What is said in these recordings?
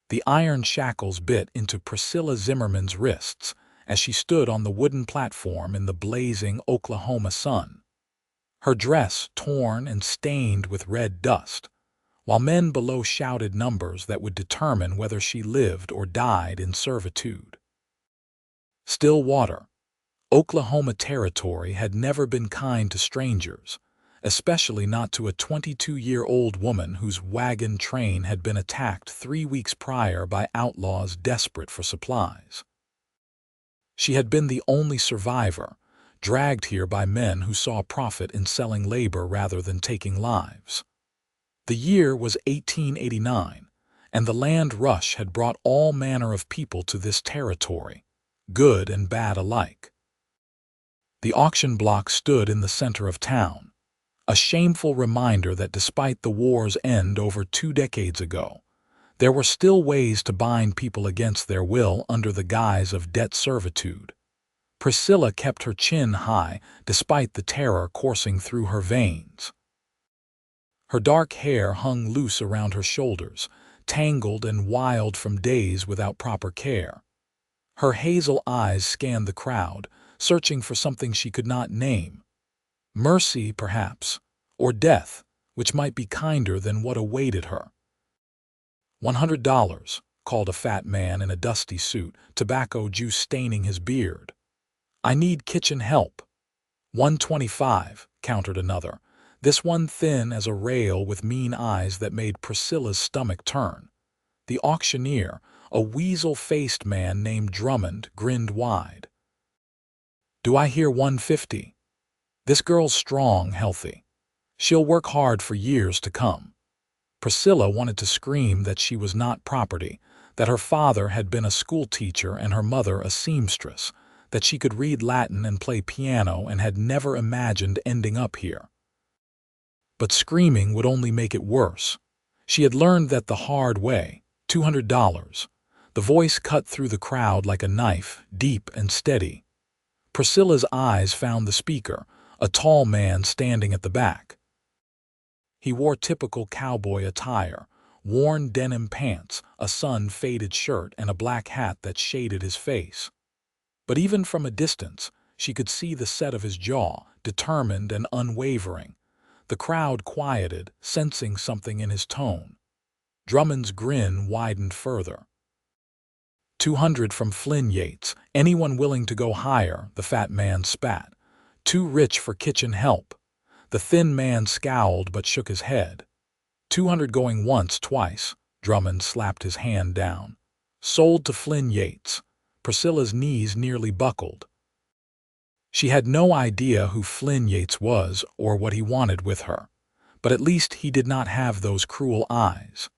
The iron shackles bit into Priscilla Zimmerman's wrists as she stood on the wooden platform in the blazing Oklahoma sun. Her dress torn and stained with red dust, while men below shouted numbers that would determine whether she lived or died in servitude. Still water. Oklahoma Territory had never been kind to strangers, especially not to a 22-year-old woman whose wagon train had been attacked 3 weeks prior by outlaws desperate for supplies. She had been the only survivor, dragged here by men who saw profit in selling labor rather than taking lives. The year was 1889, and the land rush had brought all manner of people to this territory, good and bad alike. The auction block stood in the center of town, a shameful reminder that despite the war's end over 2 decades ago, there were still ways to bind people against their will under the guise of debt servitude. Priscilla kept her chin high despite the terror coursing through her veins. Her dark hair hung loose around her shoulders, tangled and wild from days without proper care. Her hazel eyes scanned the crowd, searching for something she could not name. Mercy, perhaps, or death, which might be kinder than what awaited her. $100, called a fat man in a dusty suit, tobacco juice staining his beard. I need kitchen help. $125, countered another, this one thin as a rail with mean eyes that made Priscilla's stomach turn. The auctioneer, a weasel-faced man named Drummond, grinned wide. Do I hear $150? This girl's strong, healthy. She'll work hard for years to come. Priscilla wanted to scream that she was not property, that her father had been a schoolteacher and her mother a seamstress, that she could read Latin and play piano and had never imagined ending up here. But screaming would only make it worse. She had learned that the hard way, $200. The voice cut through the crowd like a knife, deep and steady. Priscilla's eyes found the speaker, a tall man standing at the back. He wore typical cowboy attire, worn denim pants, a sun-faded shirt, and a black hat that shaded his face. But even from a distance, she could see the set of his jaw, determined and unwavering. The crowd quieted, sensing something in his tone. Drummond's grin widened further. $200 from Flynn Yates. Anyone willing to go higher, the fat man spat. Too rich for kitchen help. The thin man scowled but shook his head. $200 going once, twice. Drummond slapped his hand down. Sold to Flynn Yates. Priscilla's knees nearly buckled. She had no idea who Flynn Yates was or what he wanted with her, but at least he did not have those cruel eyes.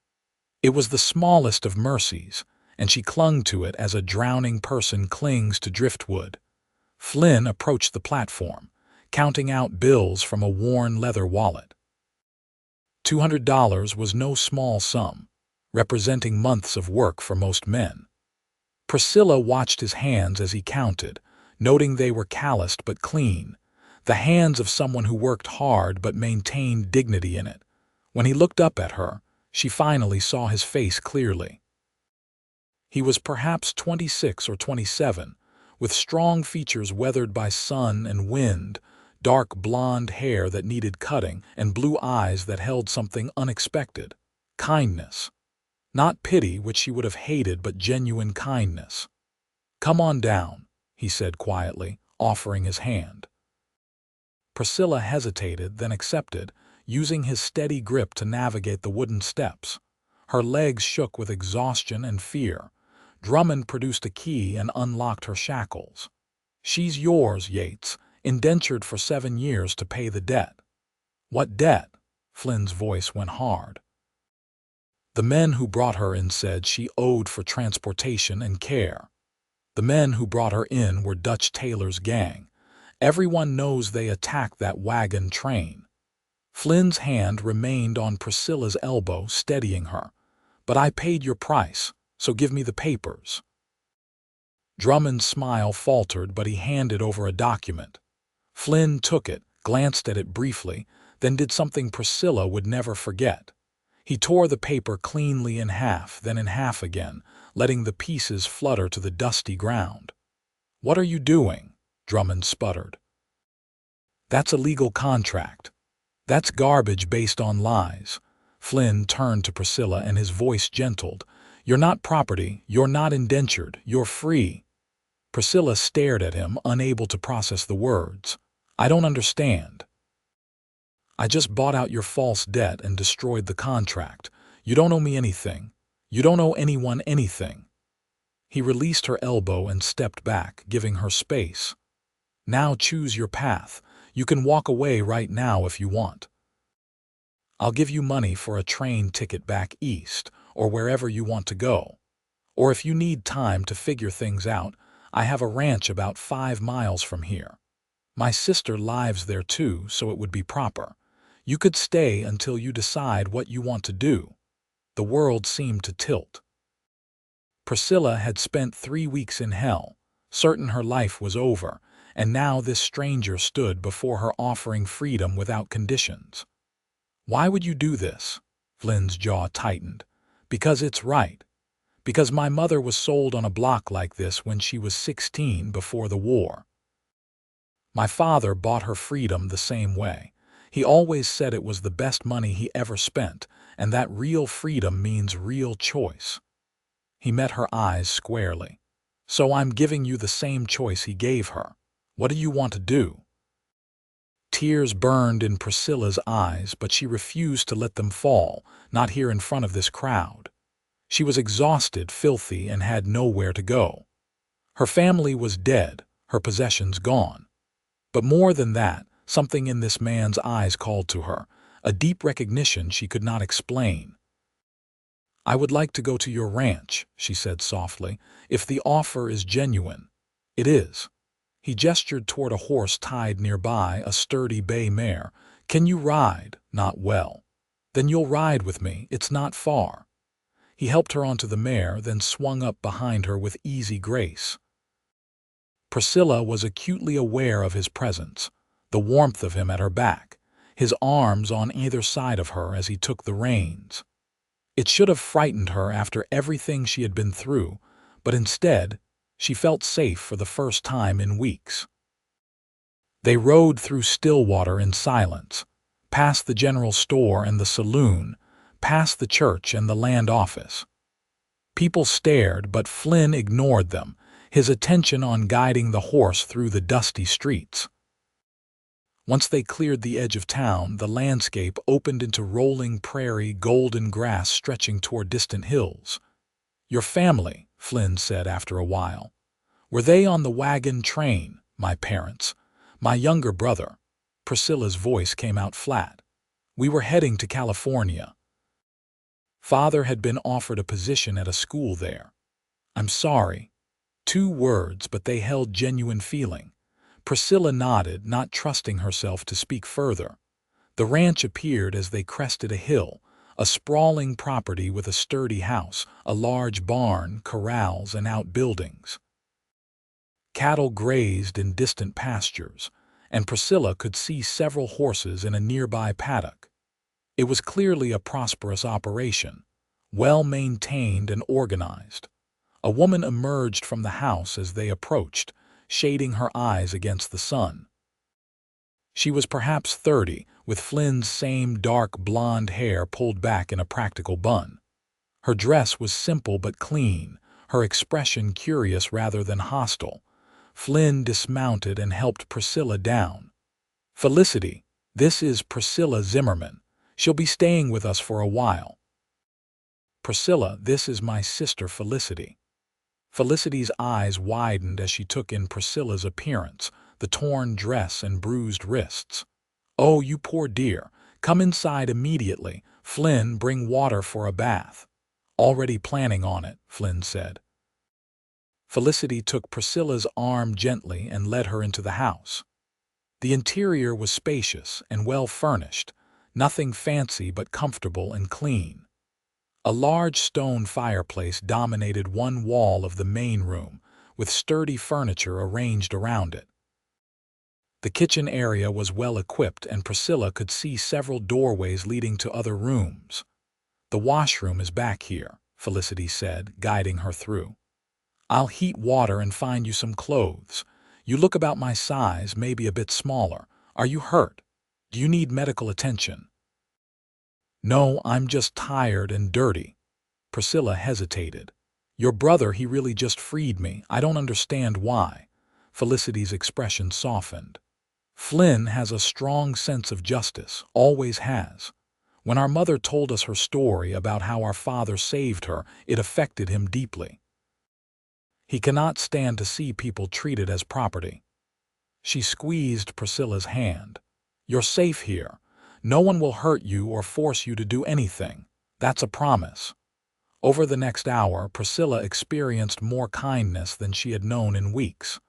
It was the smallest of mercies, and she clung to it as a drowning person clings to driftwood. Flynn approached the platform, counting out bills from a worn leather wallet. $200 was no small sum, representing months of work for most men. Priscilla watched his hands as he counted, noting they were calloused but clean, the hands of someone who worked hard but maintained dignity in it. When he looked up at her, she finally saw his face clearly. He was perhaps 26 or 27, with strong features weathered by sun and wind, dark blonde hair that needed cutting, and blue eyes that held something unexpected: kindness. Not pity, which she would have hated, but genuine kindness. "Come on down," he said quietly, offering his hand. Priscilla hesitated, then accepted, using his steady grip to navigate the wooden steps. Her legs shook with exhaustion and fear. Drummond produced a key and unlocked her shackles. "She's yours, Yates, indentured for 7 years to pay the debt." "What debt?" Flynn's voice went hard. The men who brought her in said she owed for transportation and care. The men who brought her in were Dutch Taylor's gang. Everyone knows they attacked that wagon train. Flynn's hand remained on Priscilla's elbow, steadying her. "But I paid your price, so give me the papers." Drummond's smile faltered, but he handed over a document. Flynn took it, glanced at it briefly, then did something Priscilla would never forget. He tore the paper cleanly in half, then in half again, letting the pieces flutter to the dusty ground. "What are you doing?" Drummond sputtered. "That's a legal contract. That's garbage based on lies." Flynn turned to Priscilla and his voice gentled. "You're not property, you're not indentured, you're free." Priscilla stared at him, unable to process the words. "I don't understand." "I just bought out your false debt and destroyed the contract. You don't owe me anything. You don't owe anyone anything." He released her elbow and stepped back, giving her space. "Now choose your path. You can walk away right now if you want. I'll give you money for a train ticket back east, or wherever you want to go. Or if you need time to figure things out, I have a ranch about 5 miles from here. My sister lives there too, so it would be proper. You could stay until you decide what you want to do." The world seemed to tilt. Priscilla had spent 3 weeks in hell, certain her life was over, and now this stranger stood before her offering freedom without conditions. "Why would you do this?" Flynn's jaw tightened. "Because it's right. Because my mother was sold on a block like this when she was 16 before the war. My father bought her freedom the same way. He always said it was the best money he ever spent, and that real freedom means real choice." He met her eyes squarely. "So I'm giving you the same choice he gave her. What do you want to do?" Tears burned in Priscilla's eyes, but she refused to let them fall, not here in front of this crowd. She was exhausted, filthy, and had nowhere to go. Her family was dead, her possessions gone. But more than that, something in this man's eyes called to her, a deep recognition she could not explain. "I would like to go to your ranch," she said softly, "if the offer is genuine." "It is." He gestured toward a horse tied nearby, a sturdy bay mare. "Can you ride?" "Not well." "Then you'll ride with me. It's not far." He helped her onto the mare, then swung up behind her with easy grace. Priscilla was acutely aware of his presence, the warmth of him at her back, his arms on either side of her as he took the reins. It should have frightened her after everything she had been through, but instead, she felt safe for the first time in weeks. They rode through Stillwater in silence, past the general store and the saloon, past the church and the land office. People stared, but Flynn ignored them, his attention on guiding the horse through the dusty streets. Once they cleared the edge of town, the landscape opened into rolling prairie, golden grass stretching toward distant hills. "Your family," Flynn said after a while. "Were they on the wagon train?" "My parents. My younger brother." Priscilla's voice came out flat. "We were heading to California. Father had been offered a position at a school there." "I'm sorry." 2 words, but they held genuine feeling. Priscilla nodded, not trusting herself to speak further. The ranch appeared as they crested a hill, a sprawling property with a sturdy house, a large barn, corrals, and outbuildings. Cattle grazed in distant pastures, and Priscilla could see several horses in a nearby paddock. It was clearly a prosperous operation, well-maintained and organized. A woman emerged from the house as they approached, shading her eyes against the sun. She was perhaps 30, with Flynn's same dark blonde hair pulled back in a practical bun. Her dress was simple but clean, her expression curious rather than hostile. Flynn dismounted and helped Priscilla down. "Felicity, this is Priscilla Zimmerman. She'll be staying with us for a while." "Priscilla, this is my sister Felicity." Felicity's eyes widened as she took in Priscilla's appearance, the torn dress and bruised wrists. "Oh, you poor dear. Come inside immediately. Flynn, bring water for a bath." "Already planning on it," Flynn said. Felicity took Priscilla's arm gently and led her into the house. The interior was spacious and well-furnished, nothing fancy but comfortable and clean. A large stone fireplace dominated one wall of the main room, with sturdy furniture arranged around it. The kitchen area was well equipped, and Priscilla could see several doorways leading to other rooms. "The washroom is back here," Felicity said, guiding her through. "I'll heat water and find you some clothes. You look about my size, maybe a bit smaller. Are you hurt? Do you need medical attention?" "No, I'm just tired and dirty." Priscilla hesitated. "Your brother, he really just freed me. I don't understand why." Felicity's expression softened. "Flynn has a strong sense of justice, always has. When our mother told us her story about how our father saved her, it affected him deeply. He cannot stand to see people treated as property." She squeezed Priscilla's hand. "You're safe here. No one will hurt you or force you to do anything. That's a promise." Over the next hour, Priscilla experienced more kindness than she had known in weeks.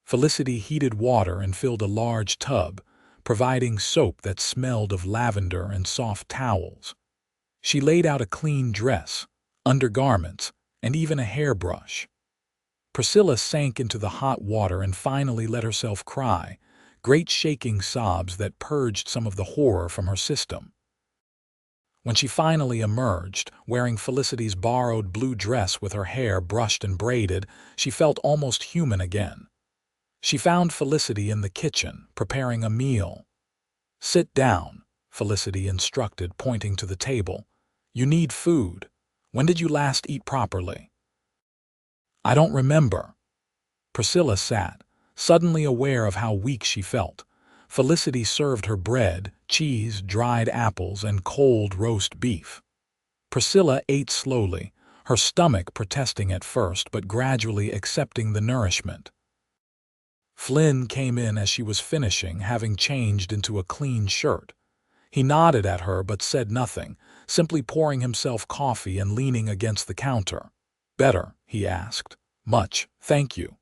Felicity heated water and filled a large tub, providing soap that smelled of lavender and soft towels. She laid out a clean dress, undergarments, and even a hairbrush. Priscilla sank into the hot water and finally let herself cry, great shaking sobs that purged some of the horror from her system. When she finally emerged, wearing Felicity's borrowed blue dress with her hair brushed and braided, she felt almost human again. She found Felicity in the kitchen, preparing a meal. "Sit down," Felicity instructed, pointing to the table. "You need food. When did you last eat properly?" "I don't remember." Priscilla sat, suddenly aware of how weak she felt. Felicity served her bread, cheese, dried apples, and cold roast beef. Priscilla ate slowly, her stomach protesting at first but gradually accepting the nourishment. Flynn came in as she was finishing, having changed into a clean shirt. He nodded at her but said nothing, simply pouring himself coffee and leaning against the counter. "Better?" he asked. "Much, thank you."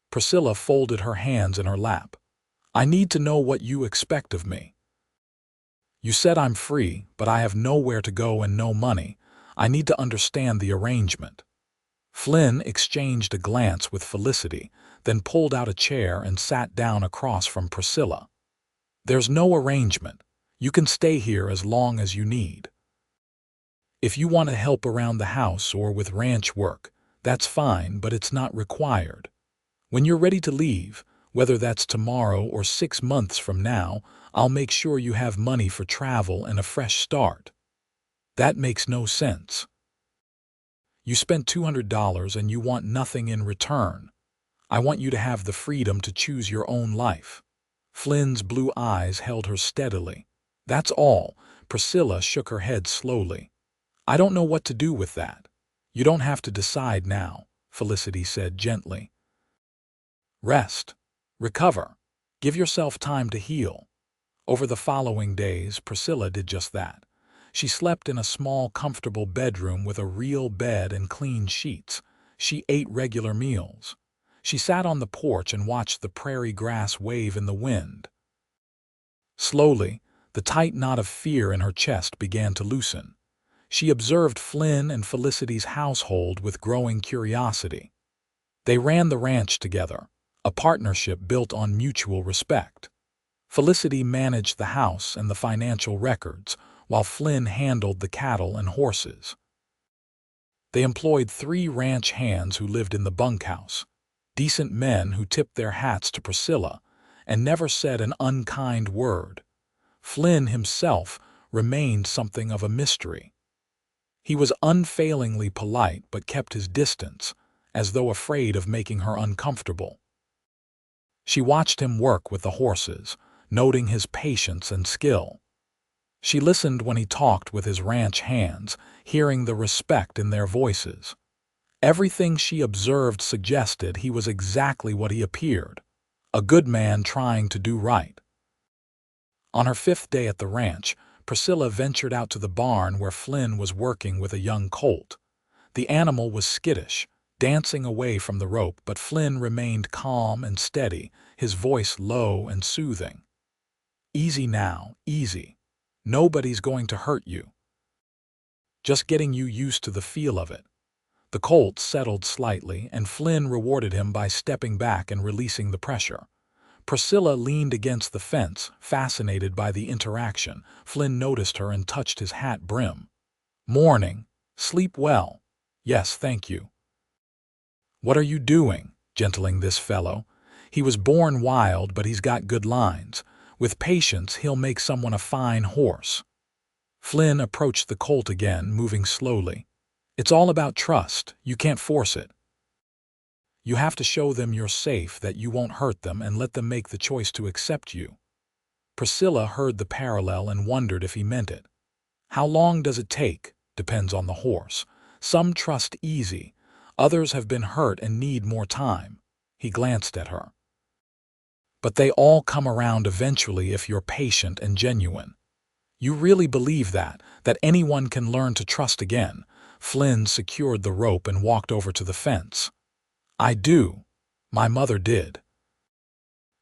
Priscilla folded her hands in her lap. "I need to know what you expect of me." "You said I'm free, but I have nowhere to go and no money. I need to understand the arrangement." Flynn exchanged a glance with Felicity, then pulled out a chair and sat down across from Priscilla. "There's no arrangement. You can stay here as long as you need. If you want to help around the house or with ranch work, that's fine, but it's not required. When you're ready to leave, whether that's tomorrow or 6 months from now, I'll make sure you have money for travel and a fresh start." "That makes no sense. You spent $200 and you want nothing in return. I want you to have the freedom to choose your own life." Flynn's blue eyes held her steadily. "That's all." Priscilla shook her head slowly. "I don't know what to do with that." "You don't have to decide now," Felicity said gently. "Rest. Recover. Give yourself time to heal." Over the following days, Priscilla did just that. She slept in a small, comfortable bedroom with a real bed and clean sheets. She ate regular meals. She sat on the porch and watched the prairie grass wave in the wind. Slowly, the tight knot of fear in her chest began to loosen. She observed Flynn and Felicity's household with growing curiosity. They ran the ranch together, a partnership built on mutual respect. Felicity managed the house and the financial records, while Flynn handled the cattle and horses. They employed 3 ranch hands who lived in the bunkhouse, decent men who tipped their hats to Priscilla and never said an unkind word. Flynn himself remained something of a mystery. He was unfailingly polite but kept his distance, as though afraid of making her uncomfortable. She watched him work with the horses, noting his patience and skill. She listened when he talked with his ranch hands, hearing the respect in their voices. Everything she observed suggested he was exactly what he appeared, a good man trying to do right. On her 5th day at the ranch, Priscilla ventured out to the barn where Flynn was working with a young colt. The animal was skittish, dancing away from the rope, but Flynn remained calm and steady, his voice low and soothing. "Easy now, easy. Nobody's going to hurt you. Just getting you used to the feel of it." The colt settled slightly, and Flynn rewarded him by stepping back and releasing the pressure. Priscilla leaned against the fence, fascinated by the interaction. Flynn noticed her and touched his hat brim. Morning. Sleep well. Yes, thank you. What are you doing? Gentling this fellow. He was born wild, but he's got good lines. With patience, he'll make someone a fine horse. Flynn approached the colt again, moving slowly. It's all about trust. You can't force it. You have to show them you're safe, that you won't hurt them, and let them make the choice to accept you. Priscilla heard the parallel and wondered if he meant it. How long does it take? Depends on the horse. Some trust easy. Others have been hurt and need more time. He glanced at her. But they all come around eventually if you're patient and genuine. You really believe that anyone can learn to trust again? Flynn secured the rope and walked over to the fence. I do. My mother did.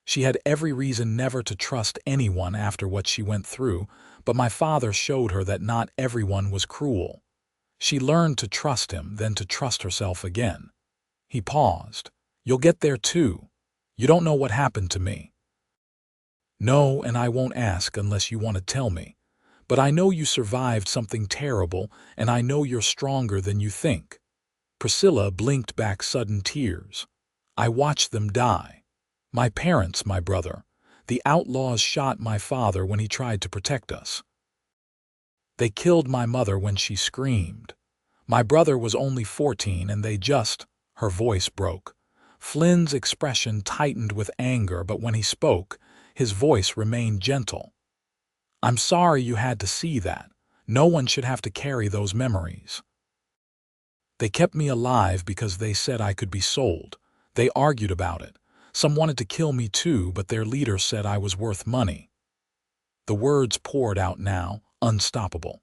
She had every reason never to trust anyone after what she went through, but my father showed her that not everyone was cruel. She learned to trust him, then to trust herself again. He paused. You'll get there too. You don't know what happened to me. No, and I won't ask unless you want to tell me. But I know you survived something terrible, and I know you're stronger than you think. Priscilla blinked back sudden tears. I watched them die. My parents, my brother. The outlaws shot my father when he tried to protect us. They killed my mother when she screamed. My brother was only 14 and they just— Her voice broke. Flynn's expression tightened with anger, but when he spoke, his voice remained gentle. I'm sorry you had to see that. No one should have to carry those memories. They kept me alive because they said I could be sold. They argued about it. Some wanted to kill me too, but their leader said I was worth money. The words poured out now, unstoppable.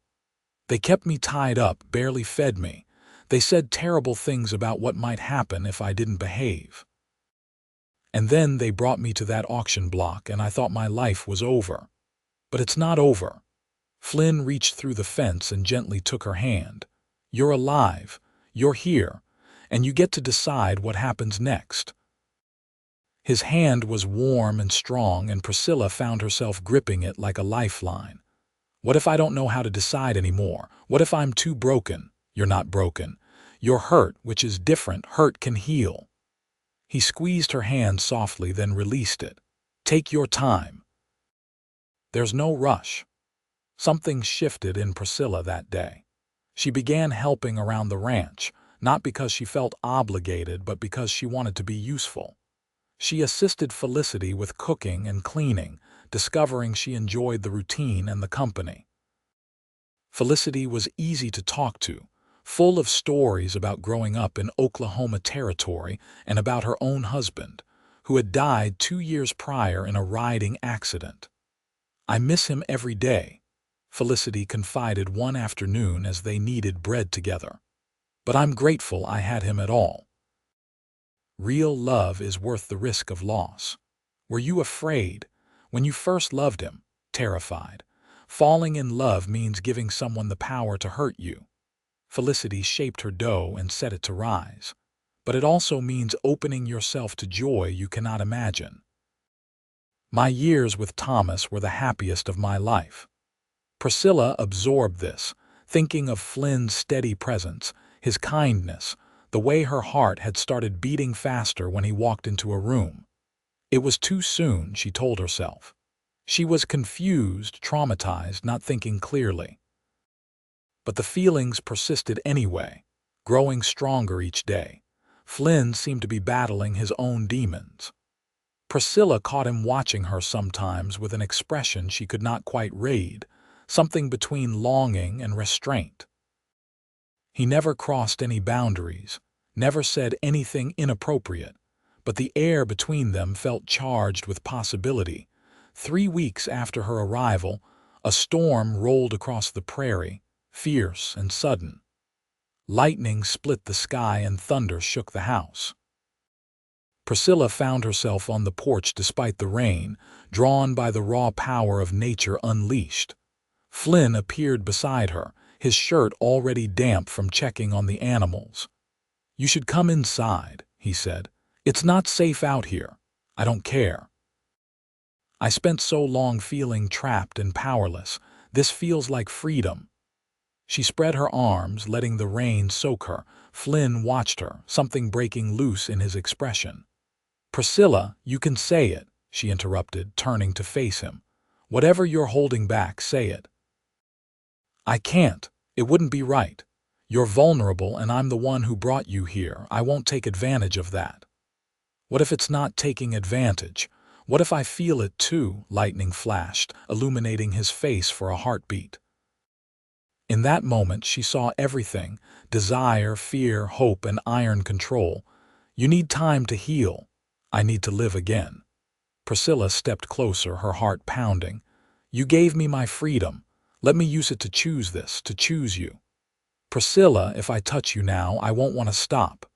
They kept me tied up, barely fed me. They said terrible things about what might happen if I didn't behave. And then they brought me to that auction block, and I thought my life was over. But it's not over. Flynn reached through the fence and gently took her hand. You're alive. You're here. And you get to decide what happens next. His hand was warm and strong, and Priscilla found herself gripping it like a lifeline. What if I don't know how to decide anymore? What if I'm too broken? You're not broken. You're hurt, which is different. Hurt can heal. He squeezed her hand softly, then released it. Take your time. There's no rush. Something shifted in Priscilla that day. She began helping around the ranch, not because she felt obligated, but because she wanted to be useful. She assisted Felicity with cooking and cleaning, discovering she enjoyed the routine and the company. Felicity was easy to talk to, full of stories about growing up in Oklahoma Territory and about her own husband, who had died 2 years prior in a riding accident. I miss him every day, Felicity confided one afternoon as they kneaded bread together. But I'm grateful I had him at all. Real love is worth the risk of loss. Were you afraid when you first loved him? Terrified. Falling in love means giving someone the power to hurt you. Felicity shaped her dough and set it to rise. But it also means opening yourself to joy you cannot imagine. My years with Thomas were the happiest of my life. Priscilla absorbed this, thinking of Flynn's steady presence, his kindness, the way her heart had started beating faster when he walked into a room. It was too soon, she told herself. She was confused, traumatized, not thinking clearly. But the feelings persisted anyway, growing stronger each day. Flynn seemed to be battling his own demons. Priscilla caught him watching her sometimes with an expression she could not quite read, something between longing and restraint. He never crossed any boundaries, never said anything inappropriate, but the air between them felt charged with possibility. 3 weeks after her arrival, a storm rolled across the prairie, fierce and sudden. Lightning split the sky and thunder shook the house. Priscilla found herself on the porch despite the rain, drawn by the raw power of nature unleashed. Flynn appeared beside her, his shirt already damp from checking on the animals. You should come inside, he said. It's not safe out here. I don't care. I spent so long feeling trapped and powerless. This feels like freedom. She spread her arms, letting the rain soak her. Flynn watched her, something breaking loose in his expression. "Priscilla, you can say it," she interrupted, turning to face him. "Whatever you're holding back, say it." "I can't. It wouldn't be right. You're vulnerable and I'm the one who brought you here. I won't take advantage of that." "What if it's not taking advantage? What if I feel it too?" Lightning flashed, illuminating his face for a heartbeat. In that moment she saw everything: desire, fear, hope, and iron control. "You need time to heal. I need to live again." Priscilla stepped closer, her heart pounding. "You gave me my freedom. Let me use it to choose this, to choose you." "Priscilla, if I touch you now, I won't want to stop."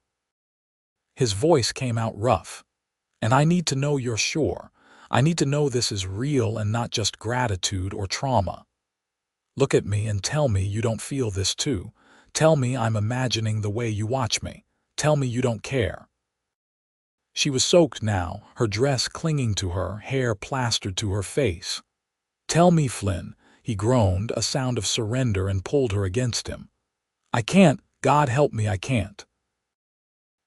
His voice came out rough. "And I need to know you're sure. I need to know this is real and not just gratitude or trauma. Look at me and tell me you don't feel this too. Tell me I'm imagining the way you watch me. Tell me you don't care." She was soaked now, her dress clinging to her, hair plastered to her face. "Tell me, Flynn," he groaned, a sound of surrender, and pulled her against him. "I can't. God help me, I can't."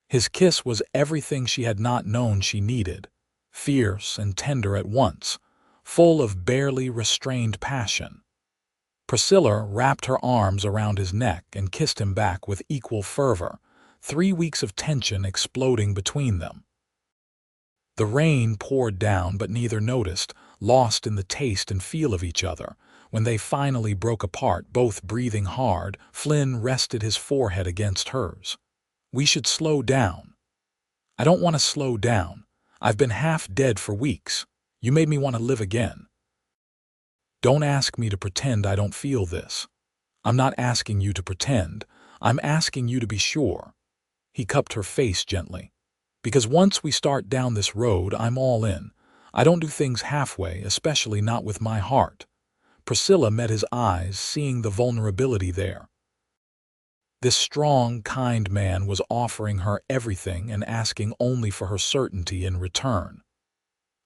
His kiss was everything she had not known she needed, fierce and tender at once, full of barely restrained passion. Priscilla wrapped her arms around his neck and kissed him back with equal fervor, 3 weeks of tension exploding between them. The rain poured down, but neither noticed, lost in the taste and feel of each other. When they finally broke apart, both breathing hard, Flynn rested his forehead against hers. "We should slow down." "I don't want to slow down. I've been half dead for weeks. You made me want to live again." "Don't ask me to pretend I don't feel this. I'm not asking you to pretend. I'm asking you to be sure." He cupped her face gently. "Because once we start down this road, I'm all in. I don't do things halfway, especially not with my heart." Priscilla met his eyes, seeing the vulnerability there. This strong, kind man was offering her everything and asking only for her certainty in return.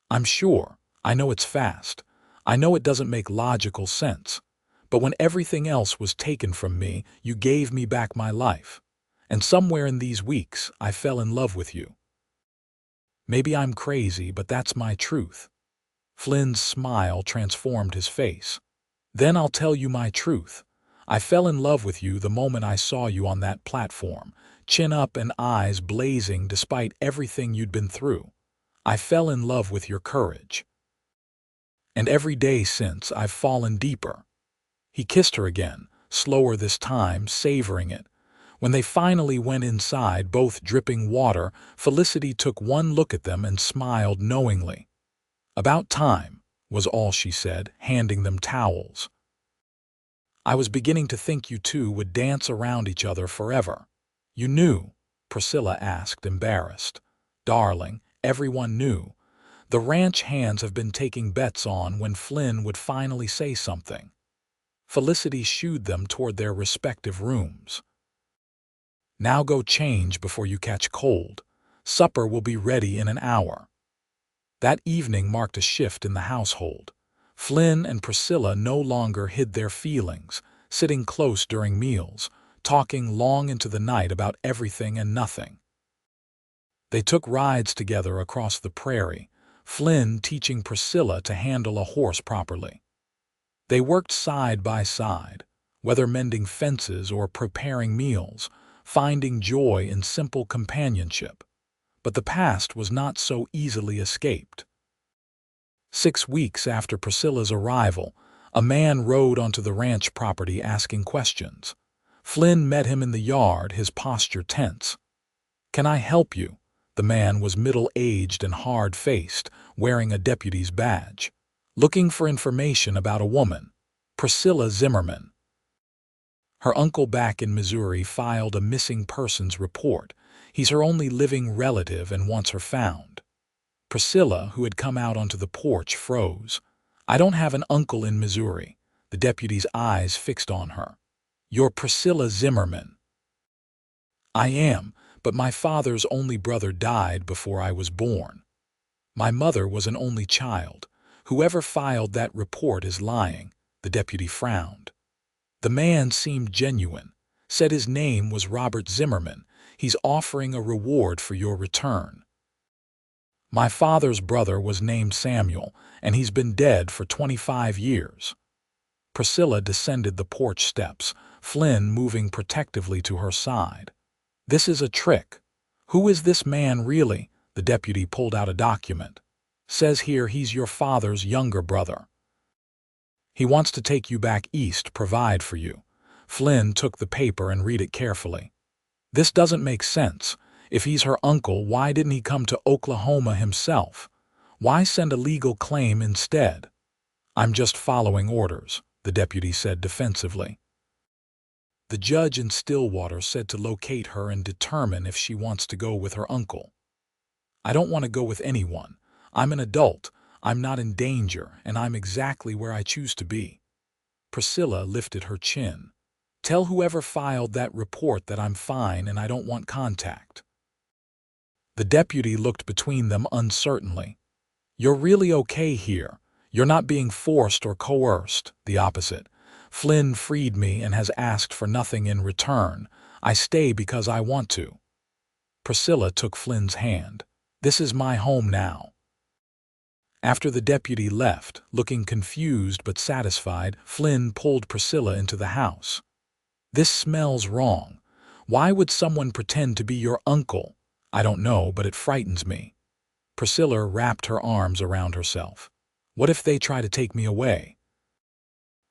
"I'm sure. I know it's fast. I know it doesn't make logical sense. But when everything else was taken from me, you gave me back my life. And somewhere in these weeks, I fell in love with you. Maybe I'm crazy, but that's my truth." Flynn's smile transformed his face. "Then I'll tell you my truth. I fell in love with you the moment I saw you on that platform, chin up and eyes blazing despite everything you'd been through. I fell in love with your courage. And every day since, I've fallen deeper." He kissed her again, slower this time, savoring it. When they finally went inside, both dripping water, Felicity took one look at them and smiled knowingly. "About time," was all she said, handing them towels. "I was beginning to think you two would dance around each other forever." "You knew?" Priscilla asked, embarrassed. "Darling, everyone knew. The ranch hands have been taking bets on when Flynn would finally say something." Felicity shooed them toward their respective rooms. "Now go change before you catch cold. Supper will be ready in an hour." That evening marked a shift in the household. Flynn and Priscilla no longer hid their feelings, sitting close during meals, talking long into the night about everything and nothing. They took rides together across the prairie, Flynn teaching Priscilla to handle a horse properly. They worked side by side, whether mending fences or preparing meals, finding joy in simple companionship. But the past was not so easily escaped. 6 weeks after Priscilla's arrival, a man rode onto the ranch property asking questions. Flynn met him in the yard, his posture tense. "Can I help you?" The man was middle-aged and hard-faced, wearing a deputy's badge. "Looking for information about a woman, Priscilla Zimmerman." Her uncle back in Missouri filed a missing persons report. He's her only living relative and wants her found. Priscilla, who had come out onto the porch, froze. "I don't have an uncle in Missouri." The deputy's eyes fixed on her. "You're Priscilla Zimmerman." "I am, but my father's only brother died before I was born. My mother was an only child. Whoever filed that report is lying." The deputy frowned. The man seemed genuine, said his name was Robert Zimmerman. He's offering a reward for your return. My father's brother was named Samuel, and he's been dead for 25 years. Priscilla descended the porch steps, Flynn moving protectively to her side. This is a trick. Who is this man really? The deputy pulled out a document. Says here he's your father's younger brother. He wants to take you back east, provide for you. Flynn took the paper and read it carefully. This doesn't make sense. If he's her uncle, why didn't he come to Oklahoma himself? Why send a legal claim instead? I'm just following orders, the deputy said defensively. The judge in Stillwater said to locate her and determine if she wants to go with her uncle. I don't want to go with anyone. I'm an adult, I'm not in danger, and I'm exactly where I choose to be. Priscilla lifted her chin. Tell whoever filed that report that I'm fine and I don't want contact. The deputy looked between them uncertainly. You're really okay here. You're not being forced or coerced, the opposite. Flynn freed me and has asked for nothing in return. I stay because I want to. Priscilla took Flynn's hand. This is my home now. After the deputy left, looking confused but satisfied, Flynn pulled Priscilla into the house. This smells wrong. Why would someone pretend to be your uncle? I don't know, but it frightens me. Priscilla wrapped her arms around herself. What if they try to take me away?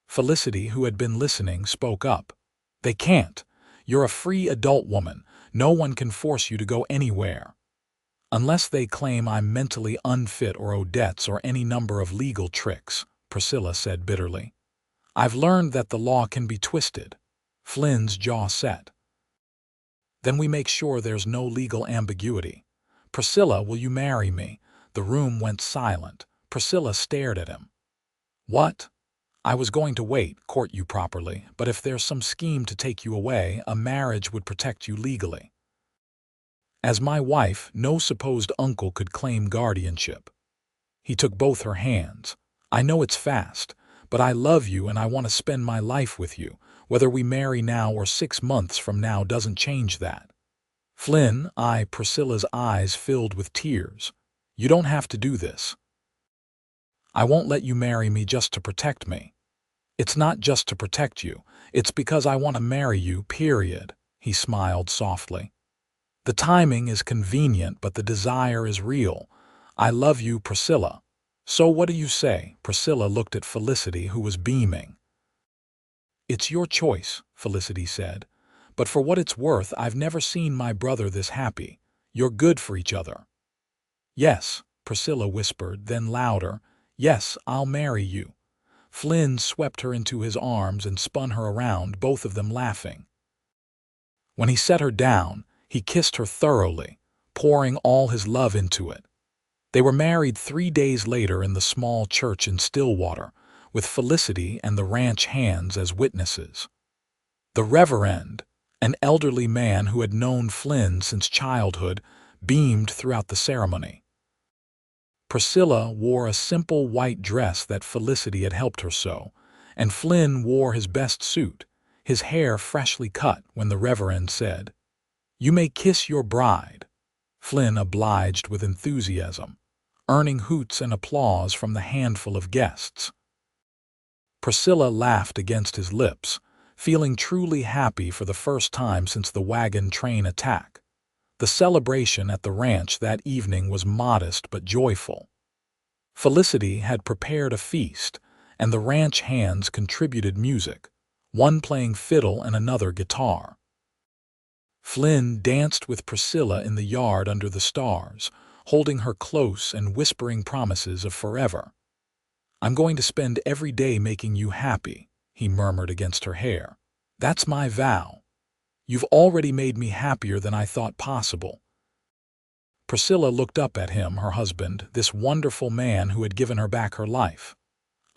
Felicity, who had been listening, spoke up. They can't. You're a free adult woman. No one can force you to go anywhere. Unless they claim I'm mentally unfit or owe debts or any number of legal tricks, Priscilla said bitterly. I've learned that the law can be twisted. Flynn's jaw set. Then we make sure there's no legal ambiguity. Priscilla, will you marry me? The room went silent. Priscilla stared at him. What? I was going to wait, court you properly, but if there's some scheme to take you away, a marriage would protect you legally. As my wife, no supposed uncle could claim guardianship. He took both her hands. I know it's fast, but I love you and I want to spend my life with you. Whether we marry now or 6 months from now doesn't change that. Flynn, Priscilla's eyes filled with tears. You don't have to do this. I won't let you marry me just to protect me. It's not just to protect you. It's because I want to marry you, period. He smiled softly. The timing is convenient, but the desire is real. I love you, Priscilla. So what do you say? Priscilla looked at Felicity, who was beaming. It's your choice, Felicity said. But for what it's worth, I've never seen my brother this happy. You're good for each other. Yes, Priscilla whispered, then louder. Yes, I'll marry you. Flynn swept her into his arms and spun her around, both of them laughing. When he set her down, he kissed her thoroughly, pouring all his love into it. They were married 3 days later in the small church in Stillwater, with Felicity and the ranch hands as witnesses. The Reverend, an elderly man who had known Flynn since childhood, beamed throughout the ceremony. Priscilla wore a simple white dress that Felicity had helped her sew, and Flynn wore his best suit, his hair freshly cut, when the Reverend said, "You may kiss your bride." Flynn obliged with enthusiasm, earning hoots and applause from the handful of guests. Priscilla laughed against his lips, feeling truly happy for the first time since the wagon train attack. The celebration at the ranch that evening was modest but joyful. Felicity had prepared a feast, and the ranch hands contributed music, one playing fiddle and another guitar. Flynn danced with Priscilla in the yard under the stars, holding her close and whispering promises of forever. "I'm going to spend every day making you happy," he murmured against her hair. "That's my vow. You've already made me happier than I thought possible." Priscilla looked up at him, her husband, this wonderful man who had given her back her life.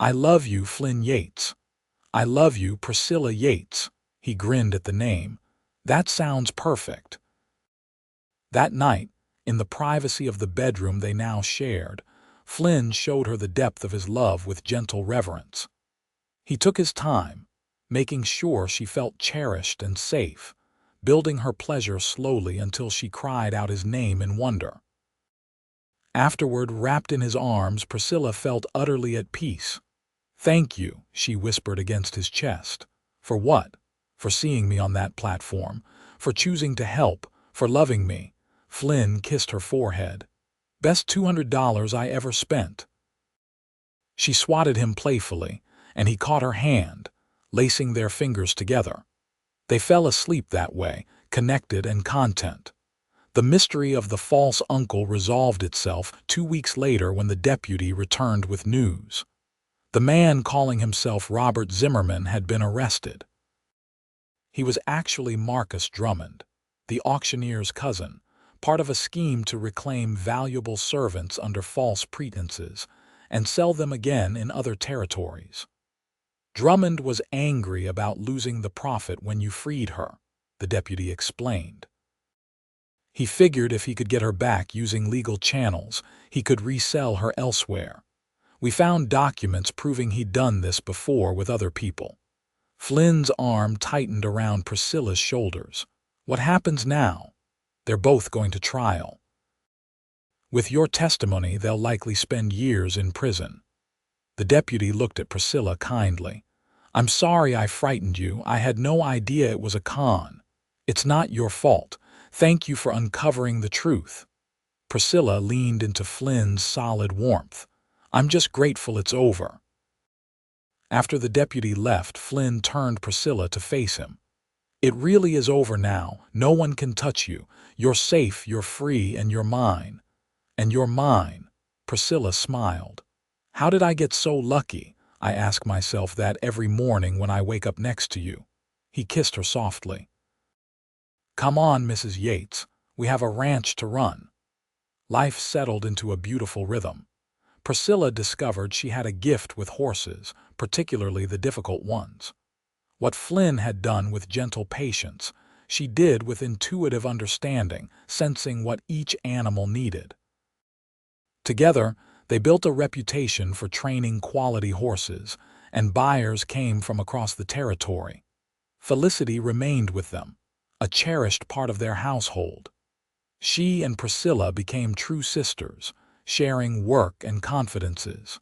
"I love you, Flynn Yates. I love you, Priscilla Yates." He grinned at the name. "That sounds perfect." That night, in the privacy of the bedroom they now shared, Flynn showed her the depth of his love with gentle reverence. He took his time, making sure she felt cherished and safe, building her pleasure slowly until she cried out his name in wonder. Afterward, wrapped in his arms, Priscilla felt utterly at peace. "Thank you," she whispered against his chest. "For what?" "For seeing me on that platform, for choosing to help, for loving me." Flynn kissed her forehead. "Best $200 I ever spent." She swatted him playfully, and he caught her hand, lacing their fingers together. They fell asleep that way, connected and content. The mystery of the false uncle resolved itself 2 weeks later when the deputy returned with news. The man calling himself Robert Zimmerman had been arrested. He was actually Marcus Drummond, the auctioneer's cousin, part of a scheme to reclaim valuable servants under false pretenses and sell them again in other territories. Drummond was angry about losing the profit when you freed her, the deputy explained. He figured if he could get her back using legal channels, he could resell her elsewhere. We found documents proving he'd done this before with other people. Flynn's arm tightened around Priscilla's shoulders. "What happens now?" "They're both going to trial. With your testimony, they'll likely spend years in prison." The deputy looked at Priscilla kindly. "I'm sorry I frightened you. I had no idea it was a con." "It's not your fault. Thank you for uncovering the truth." Priscilla leaned into Flynn's solid warmth. "I'm just grateful it's over." After the deputy left, Flynn turned Priscilla to face him. "It really is over now. No one can touch you. You're safe, you're free, and you're mine." "And you're mine." Priscilla smiled. "How did I get so lucky? I ask myself that every morning when I wake up next to you." He kissed her softly. "Come on, Mrs. Yates. We have a ranch to run." Life settled into a beautiful rhythm. Priscilla discovered she had a gift with horses, particularly the difficult ones. What Flynn had done with gentle patience, she did with intuitive understanding, sensing what each animal needed. Together, they built a reputation for training quality horses, and buyers came from across the territory. Felicity remained with them, a cherished part of their household. She and Priscilla became true sisters, sharing work and confidences.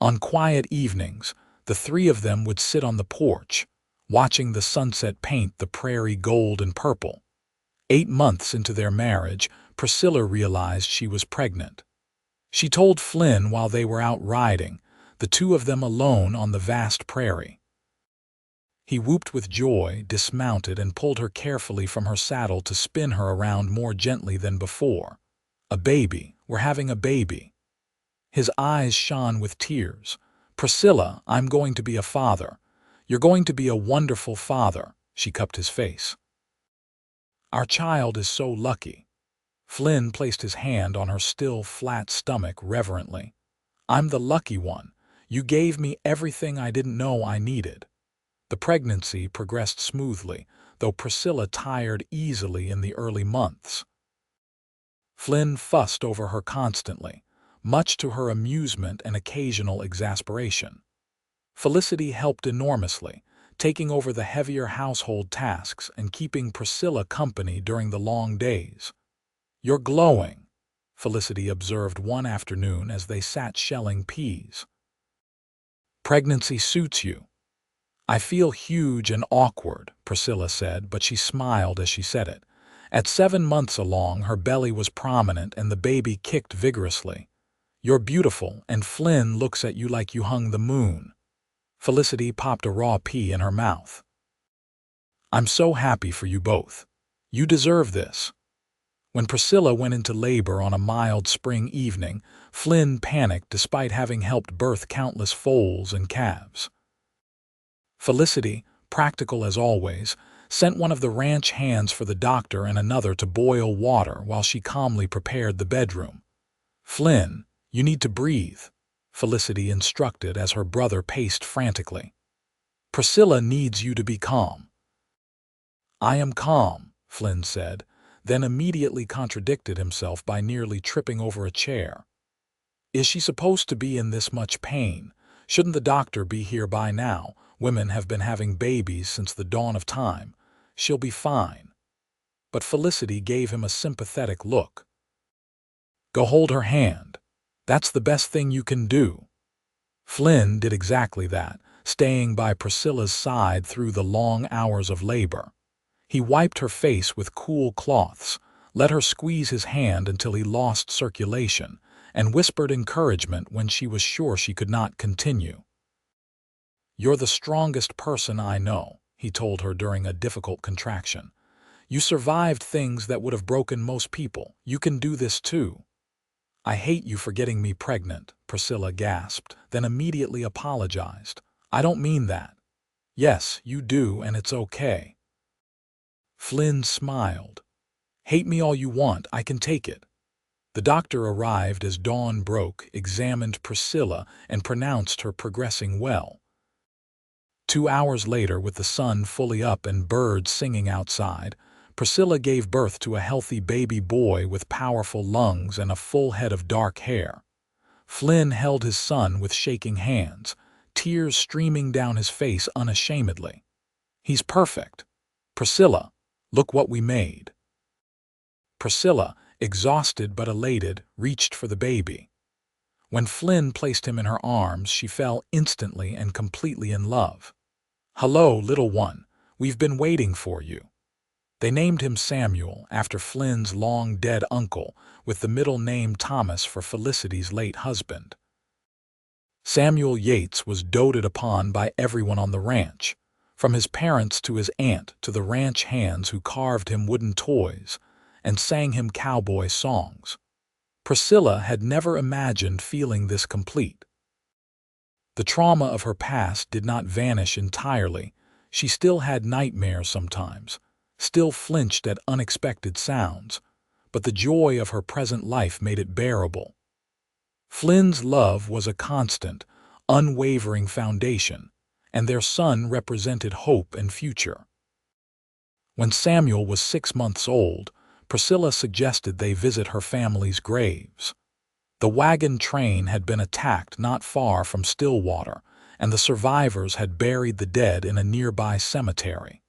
On quiet evenings, the three of them would sit on the porch, watching the sunset paint the prairie gold and purple. 8 months into their marriage, Priscilla realized she was pregnant. She told Flynn while they were out riding, the two of them alone on the vast prairie. He whooped with joy, dismounted, and pulled her carefully from her saddle to spin her around more gently than before. "A baby. We're having a baby." His eyes shone with tears. "Priscilla, I'm going to be a father. You're going to be a wonderful father." She cupped his face. "Our child is so lucky." Flynn placed his hand on her still, flat stomach reverently. "I'm the lucky one. You gave me everything I didn't know I needed." The pregnancy progressed smoothly, though Priscilla tired easily in the early months. Flynn fussed over her constantly, much to her amusement and occasional exasperation. Felicity helped enormously, taking over the heavier household tasks and keeping Priscilla company during the long days. "You're glowing," Felicity observed one afternoon as they sat shelling peas. "Pregnancy suits you." "I feel huge and awkward," Priscilla said, but she smiled as she said it. At 7 months along, her belly was prominent and the baby kicked vigorously. "You're beautiful, and Flynn looks at you like you hung the moon." Felicity popped a raw pea in her mouth. "I'm so happy for you both. You deserve this." When Priscilla went into labor on a mild spring evening, Flynn panicked despite having helped birth countless foals and calves. Felicity, practical as always, sent one of the ranch hands for the doctor and another to boil water while she calmly prepared the bedroom. "Flynn, you need to breathe," Felicity instructed as her brother paced frantically. "Priscilla needs you to be calm." "I am calm," Flynn said, then immediately contradicted himself by nearly tripping over a chair. "Is she supposed to be in this much pain? Shouldn't the doctor be here by now? Women have been having babies since the dawn of time. She'll be fine." But Felicity gave him a sympathetic look. "Go hold her hand. That's the best thing you can do." Flynn did exactly that, staying by Priscilla's side through the long hours of labor. He wiped her face with cool cloths, let her squeeze his hand until he lost circulation, and whispered encouragement when she was sure she could not continue. "You're the strongest person I know," he told her during a difficult contraction. "You survived things that would have broken most people. You can do this too." "I hate you for getting me pregnant," Priscilla gasped, then immediately apologized. "I don't mean that." "Yes, you do, and it's okay." Flynn smiled. "Hate me all you want, I can take it." The doctor arrived as dawn broke, examined Priscilla, and pronounced her progressing well. 2 hours later, with the sun fully up and birds singing outside, Priscilla gave birth to a healthy baby boy with powerful lungs and a full head of dark hair. Flynn held his son with shaking hands, tears streaming down his face unashamedly. "He's perfect. Priscilla, look what we made." Priscilla, exhausted but elated, reached for the baby. When Flynn placed him in her arms, she fell instantly and completely in love. "Hello, little one. We've been waiting for you." They named him Samuel, after Flynn's long-dead uncle, with the middle name Thomas for Felicity's late husband. Samuel Yates was doted upon by everyone on the ranch, from his parents to his aunt to the ranch hands who carved him wooden toys and sang him cowboy songs. Priscilla had never imagined feeling this complete. The trauma of her past did not vanish entirely. She still had nightmares sometimes, still flinched at unexpected sounds, but the joy of her present life made it bearable. Flynn's love was a constant, unwavering foundation, and their son represented hope and future. When Samuel was 6 months old, Priscilla suggested they visit her family's graves. The wagon train had been attacked not far from Stillwater, and the survivors had buried the dead in a nearby cemetery.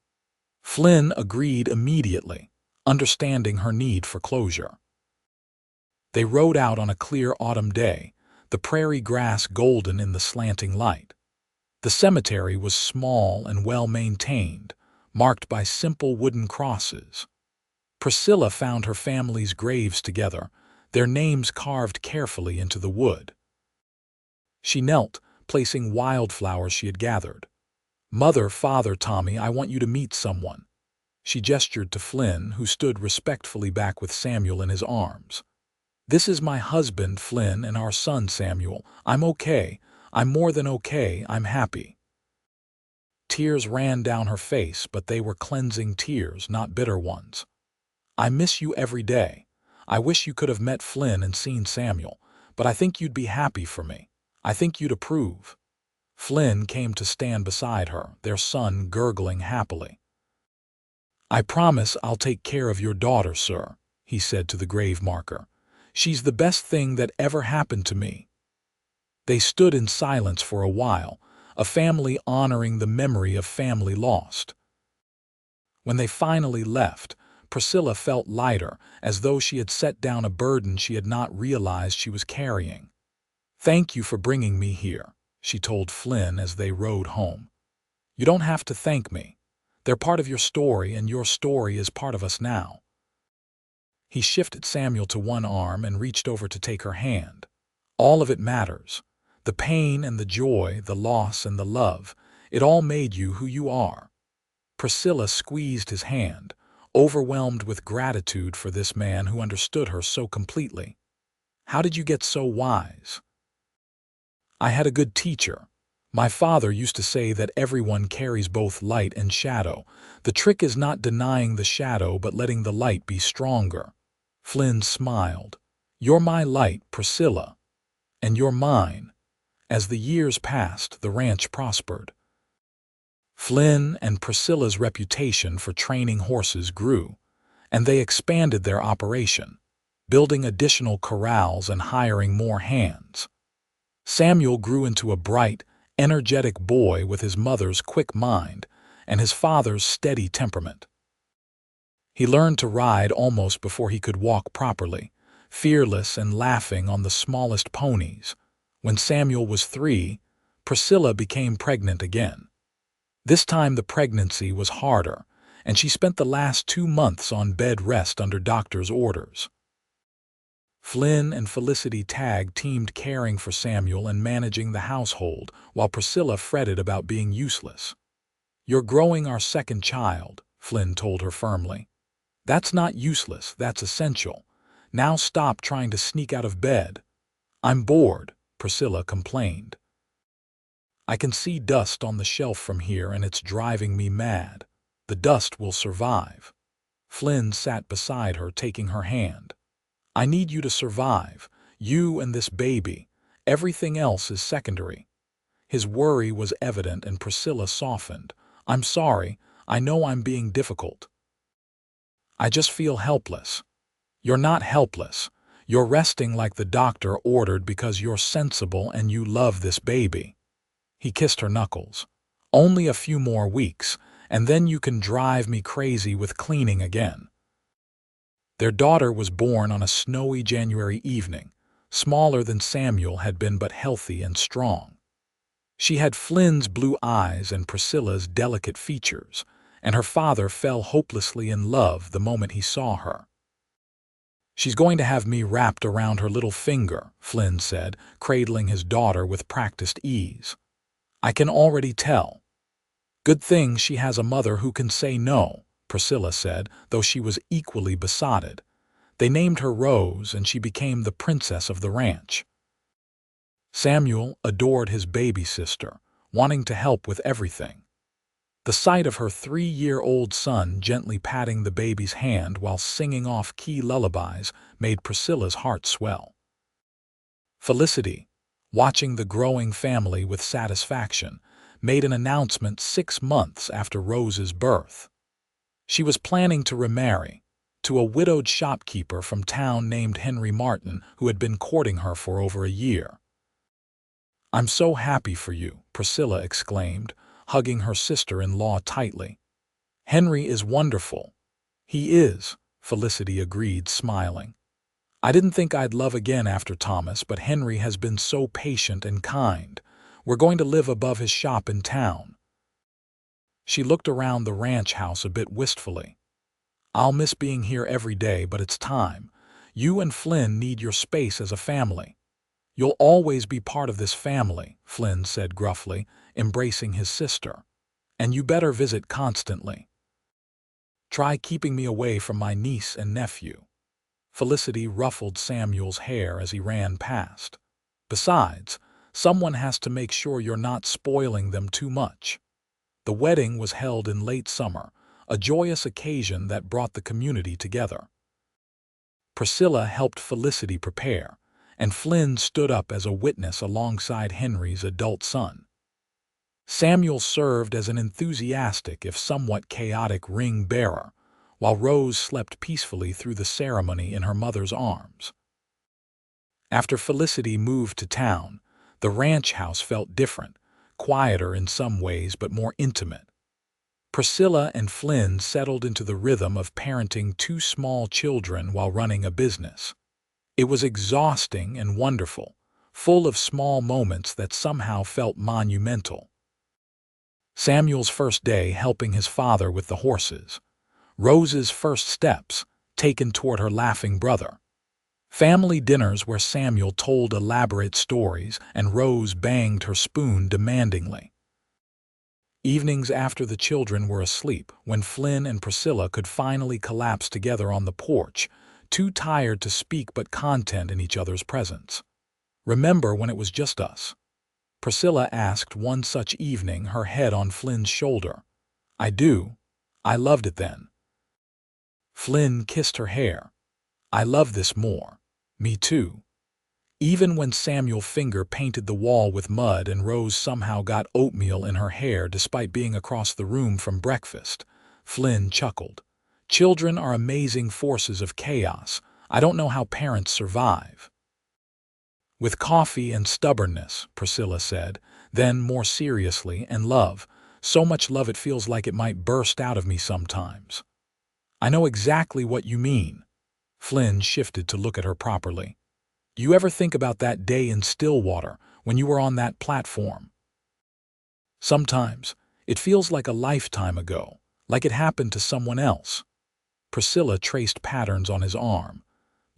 Flynn agreed immediately, understanding her need for closure. They rode out on a clear autumn day, the prairie grass golden in the slanting light. The cemetery was small and well-maintained, marked by simple wooden crosses. Priscilla found her family's graves together, their names carved carefully into the wood. She knelt, placing wildflowers she had gathered. "Mother, Father, Tommy, I want you to meet someone." She gestured to Flynn, who stood respectfully back with Samuel in his arms. "This is my husband, Flynn, and our son, Samuel. I'm okay. I'm more than okay. I'm happy." Tears ran down her face, but they were cleansing tears, not bitter ones. "I miss you every day. I wish you could have met Flynn and seen Samuel, but I think you'd be happy for me. I think you'd approve." Flynn came to stand beside her, their son gurgling happily. "I promise I'll take care of your daughter, sir," he said to the grave marker. "She's the best thing that ever happened to me." They stood in silence for a while, a family honoring the memory of family lost. When they finally left, Priscilla felt lighter, as though she had set down a burden she had not realized she was carrying. "Thank you for bringing me here," she told Flynn as they rode home. "You don't have to thank me. They're part of your story, and your story is part of us now." He shifted Samuel to one arm and reached over to take her hand. "All of it matters. The pain and the joy, the loss and the love, it all made you who you are." Priscilla squeezed his hand, overwhelmed with gratitude for this man who understood her so completely. "How did you get so wise?" "I had a good teacher. My father used to say that everyone carries both light and shadow. The trick is not denying the shadow but letting the light be stronger." Flynn smiled. "You're my light, Priscilla. And you're mine." As the years passed, the ranch prospered. Flynn and Priscilla's reputation for training horses grew, and they expanded their operation, building additional corrals and hiring more hands. Samuel grew into a bright, energetic boy with his mother's quick mind and his father's steady temperament. He learned to ride almost before he could walk properly, fearless and laughing on the smallest ponies. When Samuel was 3, Priscilla became pregnant again. This time the pregnancy was harder, and she spent the last 2 months on bed rest under doctor's orders. Flynn and Felicity tag-teamed caring for Samuel and managing the household, while Priscilla fretted about being useless. "You're growing our second child," Flynn told her firmly. "That's not useless, that's essential. Now stop trying to sneak out of bed." "I'm bored," Priscilla complained. "I can see dust on the shelf from here and it's driving me mad." "The dust will survive." Flynn sat beside her, taking her hand. "I need you to survive, you and this baby. Everything else is secondary." His worry was evident and Priscilla softened. "I'm sorry, I know I'm being difficult. I just feel helpless." "You're not helpless. You're resting like the doctor ordered because you're sensible and you love this baby." He kissed her knuckles. "Only a few more weeks, and then you can drive me crazy with cleaning again." Their daughter was born on a snowy January evening, smaller than Samuel had been but healthy and strong. She had Flynn's blue eyes and Priscilla's delicate features, and her father fell hopelessly in love the moment he saw her. "She's going to have me wrapped around her little finger," Flynn said, cradling his daughter with practiced ease. "I can already tell." "Good thing she has a mother who can say no," Priscilla said, though she was equally besotted. They named her Rose, and she became the princess of the ranch. Samuel adored his baby sister, wanting to help with everything. The sight of her 3-year-old son gently patting the baby's hand while singing off-key lullabies made Priscilla's heart swell. Felicity, watching the growing family with satisfaction, made an announcement 6 months after Rose's birth. She was planning to remarry to a widowed shopkeeper from town named Henry Martin, who had been courting her for over a year. "I'm so happy for you," Priscilla exclaimed, hugging her sister-in-law tightly. "Henry is wonderful." "He is," Felicity agreed, smiling. "I didn't think I'd love again after Thomas, but Henry has been so patient and kind. We're going to live above his shop in town." She looked around the ranch house a bit wistfully. "I'll miss being here every day, but it's time. You and Flynn need your space as a family." "You'll always be part of this family," Flynn said gruffly, embracing his sister. "And you better visit constantly. Try keeping me away from my niece and nephew." Felicity ruffled Samuel's hair as he ran past. "Besides, someone has to make sure you're not spoiling them too much." The wedding was held in late summer, a joyous occasion that brought the community together. Priscilla helped Felicity prepare, and Flynn stood up as a witness alongside Henry's adult son. Samuel served as an enthusiastic if somewhat chaotic ring bearer, while Rose slept peacefully through the ceremony in her mother's arms. After Felicity moved to town, the ranch house felt different, quieter in some ways but more intimate. Priscilla and Flynn settled into the rhythm of parenting 2 small children while running a business. It was exhausting and wonderful, full of small moments that somehow felt monumental. Samuel's first day helping his father with the horses. Rose's first steps, taken toward her laughing brother. Family dinners where Samuel told elaborate stories and Rose banged her spoon demandingly. Evenings after the children were asleep, when Flynn and Priscilla could finally collapse together on the porch, too tired to speak but content in each other's presence. "Remember when it was just us?" Priscilla asked one such evening, her head on Flynn's shoulder. "I do. I loved it then." Flynn kissed her hair. "I love this more." "Me too." Even when Samuel's finger painted the wall with mud and Rose somehow got oatmeal in her hair despite being across the room from breakfast, Flynn chuckled. "Children are amazing forces of chaos. I don't know how parents survive." "With coffee and stubbornness," Priscilla said, Then, more seriously, and love, so much love it feels like it might burst out of me sometimes. I know exactly what you mean. Flynn shifted to look at her properly. You ever think about that day in Stillwater when you were on that platform? Sometimes, it feels like a lifetime ago, like it happened to someone else. Priscilla traced patterns on his arm.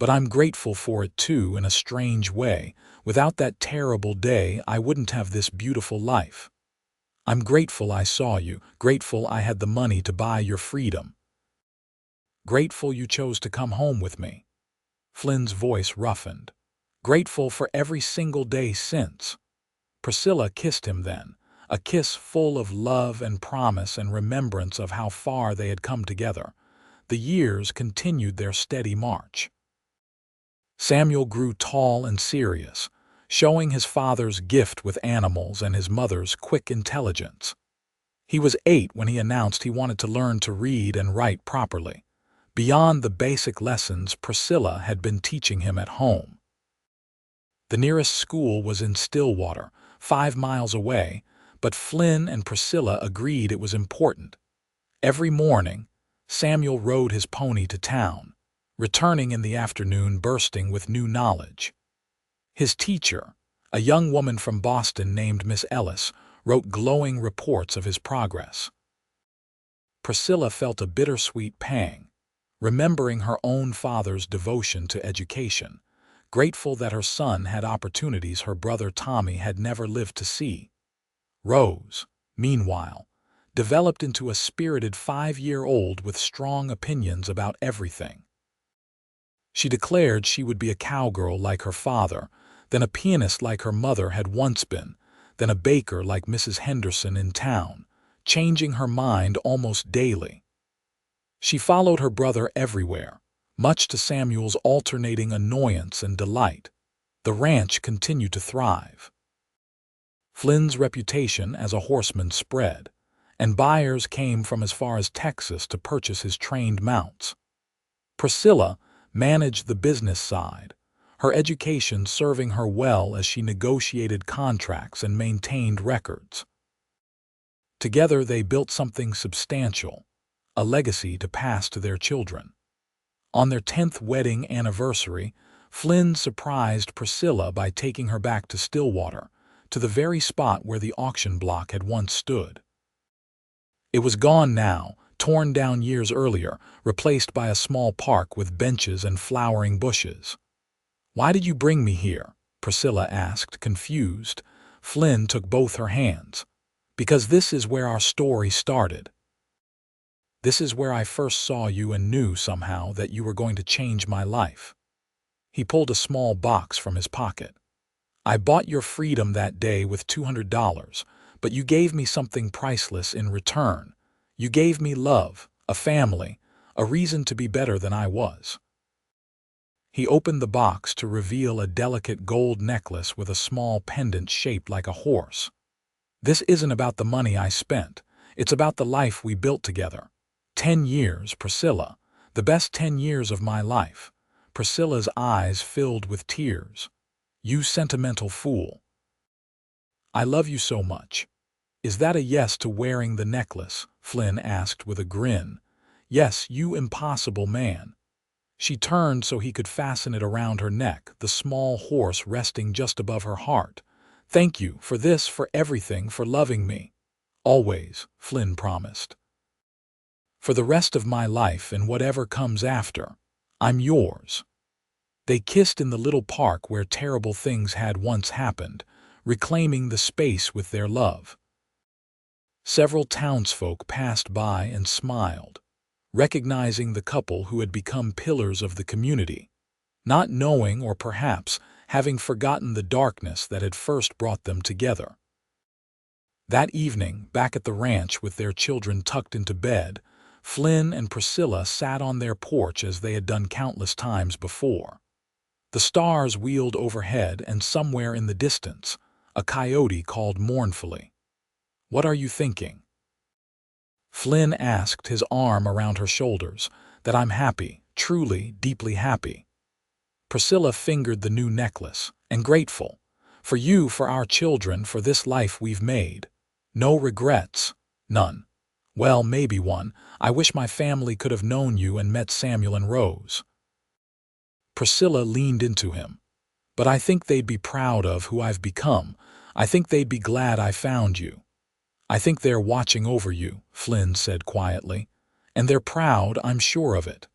But I'm grateful for it too, in a strange way. Without that terrible day, I wouldn't have this beautiful life. I'm grateful I saw you, grateful I had the money to buy your freedom. Grateful you chose to come home with me. Flynn's voice roughened. Grateful for every single day since. Priscilla kissed him then, a kiss full of love and promise and remembrance of how far they had come together. The years continued their steady march. Samuel grew tall and serious, showing his father's gift with animals and his mother's quick intelligence. He was 8 when he announced he wanted to learn to read and write properly, beyond the basic lessons Priscilla had been teaching him at home. The nearest school was in Stillwater, 5 miles away, but Flynn and Priscilla agreed it was important. Every morning, Samuel rode his pony to town, returning in the afternoon bursting with new knowledge. His teacher, a young woman from Boston named Miss Ellis, wrote glowing reports of his progress. Priscilla felt a bittersweet pang, remembering her own father's devotion to education, grateful that her son had opportunities her brother Tommy had never lived to see. Rose, meanwhile, developed into a spirited 5-year-old with strong opinions about everything. She declared she would be a cowgirl like her father, then a pianist like her mother had once been, then a baker like Mrs. Henderson in town, changing her mind almost daily. She followed her brother everywhere, much to Samuel's alternating annoyance and delight. The ranch continued to thrive. Flynn's reputation as a horseman spread, and buyers came from as far as Texas to purchase his trained mounts. Priscilla managed the business side, her education serving her well as she negotiated contracts and maintained records. Together they built something substantial, a legacy to pass to their children. On their 10th wedding anniversary, Flynn surprised Priscilla by taking her back to Stillwater, to the very spot where the auction block had once stood. It was gone now, torn down years earlier, replaced by a small park with benches and flowering bushes. "Why did you bring me here?" Priscilla asked, confused. Flynn took both her hands. "Because this is where our story started. This is where I first saw you and knew somehow that you were going to change my life." He pulled a small box from his pocket. "I bought your freedom that day with $200, but you gave me something priceless in return. You gave me love, a family, a reason to be better than I was." He opened the box to reveal a delicate gold necklace with a small pendant shaped like a horse. "This isn't about the money I spent. It's about the life we built together. 10 years, Priscilla. The best 10 years of my life." Priscilla's eyes filled with tears. "You sentimental fool. I love you so much." "Is that a yes to wearing the necklace?" Flynn asked with a grin. "Yes, you impossible man." She turned so he could fasten it around her neck, the small horse resting just above her heart. "Thank you for this, for everything, for loving me." "Always," Flynn promised. "For the rest of my life and whatever comes after, I'm yours." They kissed in the little park where terrible things had once happened, reclaiming the space with their love. Several townsfolk passed by and smiled, recognizing the couple who had become pillars of the community, not knowing or perhaps having forgotten the darkness that had first brought them together. That evening, back at the ranch with their children tucked into bed, Flynn and Priscilla sat on their porch as they had done countless times before. The stars wheeled overhead, and somewhere in the distance, a coyote called mournfully. "What are you thinking?" Flynn asked, his arm around her shoulders. "That I'm happy, truly, deeply happy." Priscilla fingered the new necklace, and grateful. For you, for our children, for this life we've made. No regrets. None. Well, maybe one. I wish my family could have known you and met Samuel and Rose. Priscilla leaned into him. But I think they'd be proud of who I've become. I think they'd be glad I found you. I think they're watching over you, Flynn said quietly. And they're proud, I'm sure of it.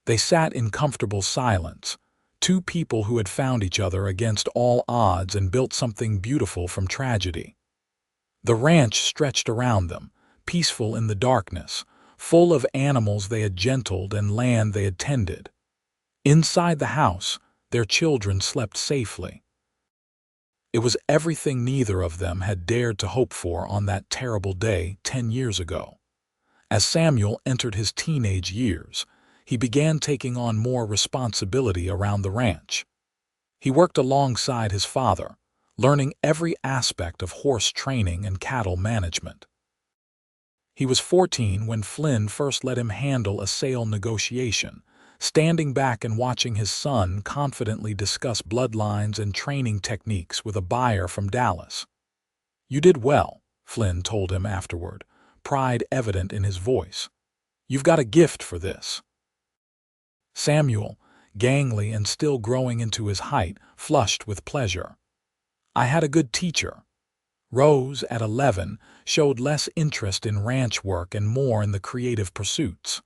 They sat in comfortable silence, two people who had found each other against all odds and built something beautiful from tragedy. The ranch stretched around them, peaceful in the darkness, full of animals they had gentled and land they had tended. Inside the house, their children slept safely. It was everything neither of them had dared to hope for on that terrible day 10 years ago. As Samuel entered his teenage years, he began taking on more responsibility around the ranch. He worked alongside his father, learning every aspect of horse training and cattle management. He was 14 when Flynn first let him handle a sale negotiation, standing back and watching his son confidently discuss bloodlines and training techniques with a buyer from Dallas. "You did well," Flynn told him afterward, pride evident in his voice. "You've got a gift for this." Samuel, gangly and still growing into his height, flushed with pleasure. "I had a good teacher." Rose, at 11, showed less interest in ranch work and more in the creative pursuits.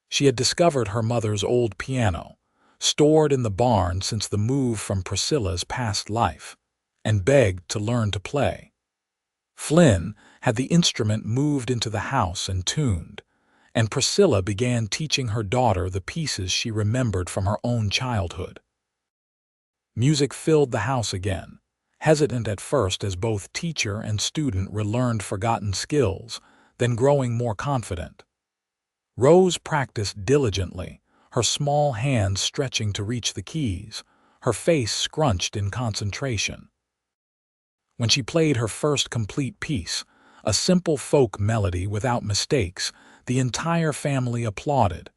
She had discovered her mother's old piano, stored in the barn since the move from Priscilla's past life, and begged to learn to play. Flynn had the instrument moved into the house and tuned, and Priscilla began teaching her daughter the pieces she remembered from her own childhood. Music filled the house again, hesitant at first as both teacher and student relearned forgotten skills, then growing more confident. Rose practiced diligently, her small hands stretching to reach the keys, her face scrunched in concentration. When she played her first complete piece, a simple folk melody without mistakes, the entire family applauded.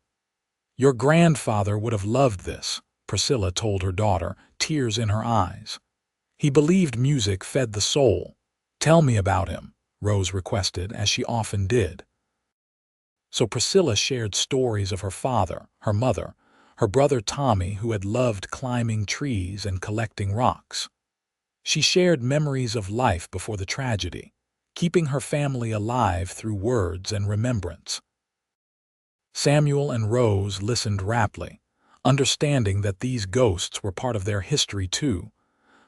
"Your grandfather would have loved this," Priscilla told her daughter, tears in her eyes. "He believed music fed the soul." "Tell me about him," Rose requested, as she often did. So Priscilla shared stories of her father, her mother, her brother Tommy, who had loved climbing trees and collecting rocks. She shared memories of life before the tragedy, keeping her family alive through words and remembrance. Samuel and Rose listened raptly, understanding that these ghosts were part of their history too.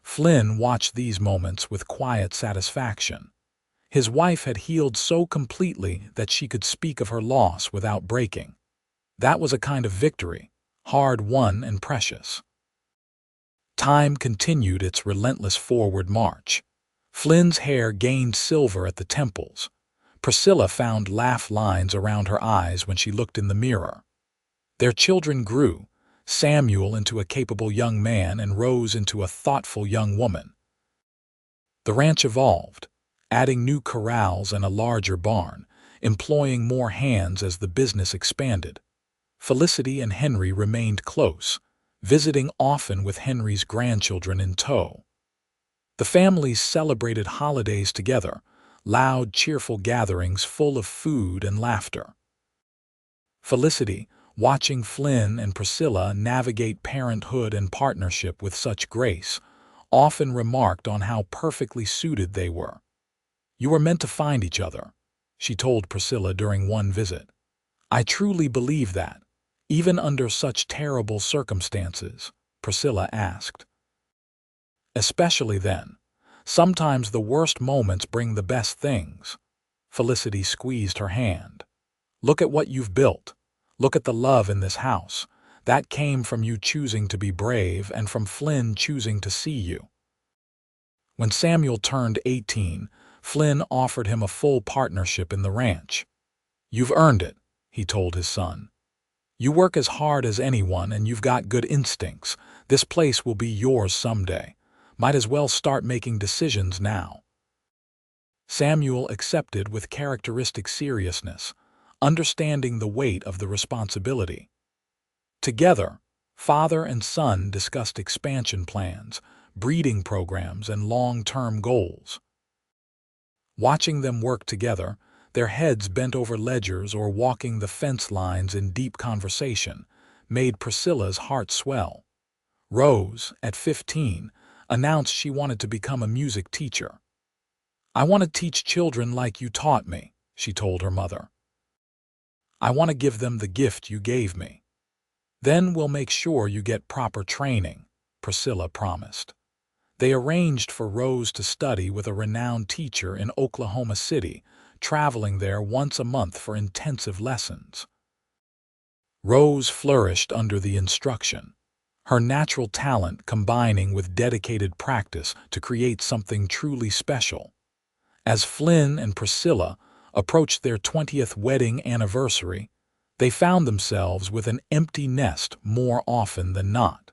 Flynn watched these moments with quiet satisfaction. His wife had healed so completely that she could speak of her loss without breaking. That was a kind of victory, hard-won and precious. Time continued its relentless forward march. Flynn's hair gained silver at the temples. Priscilla found laugh lines around her eyes when she looked in the mirror. Their children grew, Samuel into a capable young man and Rose into a thoughtful young woman. The ranch evolved, adding new corrals and a larger barn, employing more hands as the business expanded. Felicity and Henry remained close, visiting often with Henry's grandchildren in tow. The families celebrated holidays together, loud, cheerful gatherings full of food and laughter. Felicity, watching Flynn and Priscilla navigate parenthood and partnership with such grace, often remarked on how perfectly suited they were. "You were meant to find each other," she told Priscilla during one visit. "I truly believe that, even under such terrible circumstances," Priscilla asked. "Especially then. Sometimes the worst moments bring the best things." Felicity squeezed her hand. "Look at what you've built. Look at the love in this house. That came from you choosing to be brave and from Flynn choosing to see you." When Samuel turned 18, Flynn offered him a full partnership in the ranch. "You've earned it," he told his son. "You work as hard as anyone and you've got good instincts. This place will be yours someday. Might as well start making decisions now." Samuel accepted with characteristic seriousness, understanding the weight of the responsibility. Together, father and son discussed expansion plans, breeding programs, and long-term goals. Watching them work together, their heads bent over ledgers or walking the fence lines in deep conversation, made Priscilla's heart swell. Rose, at 15, announced she wanted to become a music teacher. "I want to teach children like you taught me," she told her mother. "I want to give them the gift you gave me." "Then we'll make sure you get proper training," Priscilla promised. They arranged for Rose to study with a renowned teacher in Oklahoma City, traveling there once a month for intensive lessons. Rose flourished under the instruction, her natural talent combining with dedicated practice to create something truly special. As Flynn and Priscilla approached their 20th wedding anniversary, they found themselves with an empty nest more often than not.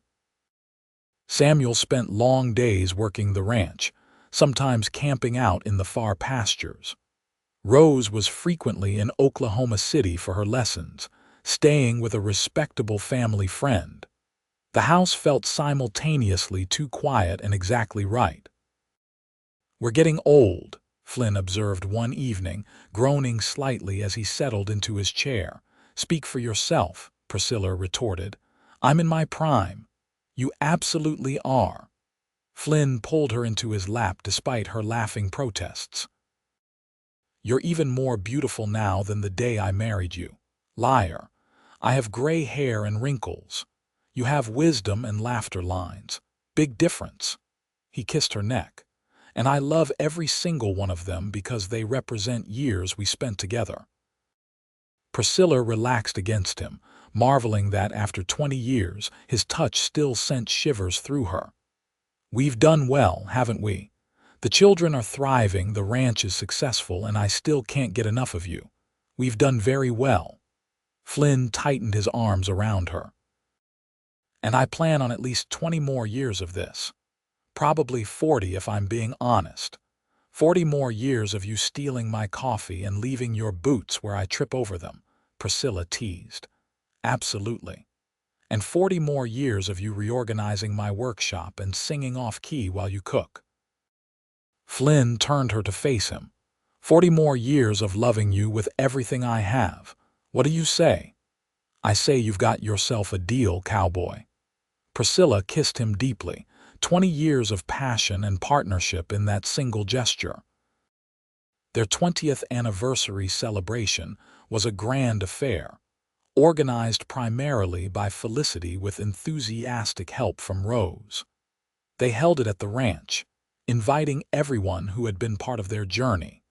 Samuel spent long days working the ranch, sometimes camping out in the far pastures. Rose was frequently in Oklahoma City for her lessons, staying with a respectable family friend. The house felt simultaneously too quiet and exactly right. "We're getting old," Flynn observed one evening, groaning slightly as he settled into his chair. "Speak for yourself," Priscilla retorted. "I'm in my prime." "You absolutely are." Flynn pulled her into his lap despite her laughing protests. "You're even more beautiful now than the day I married you." "Liar. I have gray hair and wrinkles. You have wisdom and laughter lines. Big difference." He kissed her neck. "And I love every single one of them because they represent years we spent together." Priscilla relaxed against him, marveling that after 20 years his touch still sent shivers through her. "We've done well, haven't we? The children are thriving, the ranch is successful, and I still can't get enough of you. We've done very well." Flynn tightened his arms around her. "And I plan on at least 20 more years of this. Probably 40 if I'm being honest. 40 more years of you stealing my coffee and leaving your boots where I trip over them," Priscilla teased. "Absolutely. And 40 more years of you reorganizing my workshop and singing off-key while you cook." Flynn turned her to face him. 40 more years of loving you with everything I have. What do you say?" "I say you've got yourself a deal, cowboy." Priscilla kissed him deeply, 20 years of passion and partnership in that single gesture. Their 20th anniversary celebration was a grand affair, organized primarily by Felicity with enthusiastic help from Rose. They held it at the ranch, inviting everyone who had been part of their journey.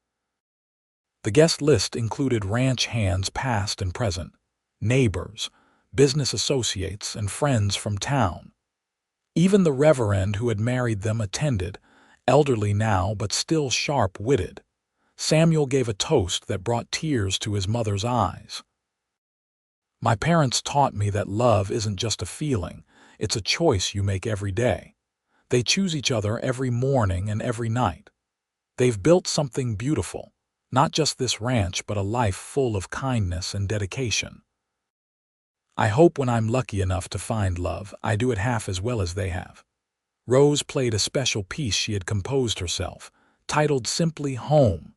The guest list included ranch hands past and present, neighbors, business associates, and friends from town. Even the reverend who had married them attended, elderly now but still sharp-witted. Samuel gave a toast that brought tears to his mother's eyes. "My parents taught me that love isn't just a feeling, it's a choice you make every day. They choose each other every morning and every night. They've built something beautiful, not just this ranch but a life full of kindness and dedication. I hope when I'm lucky enough to find love, I do it half as well as they have." Rose played a special piece she had composed herself, titled simply Home.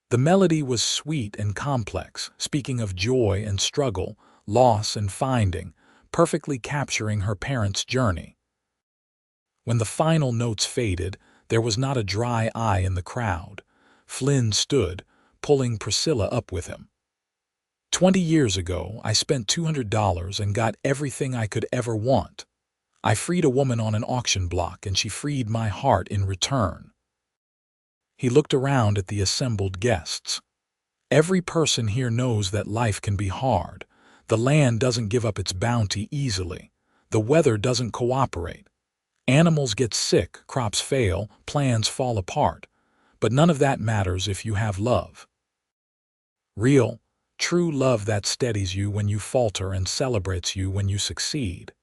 The melody was sweet and complex, speaking of joy and struggle, loss and finding, perfectly capturing her parents' journey. When the final notes faded, there was not a dry eye in the crowd. Flynn stood, pulling Priscilla up with him. 20 years ago, I spent $200 and got everything I could ever want. I freed a woman on an auction block and she freed my heart in return." He looked around at the assembled guests. "Every person here knows that life can be hard. The land doesn't give up its bounty easily. The weather doesn't cooperate. Animals get sick, crops fail, plans fall apart. But none of that matters if you have love. Real, true love that steadies you when you falter and celebrates you when you succeed."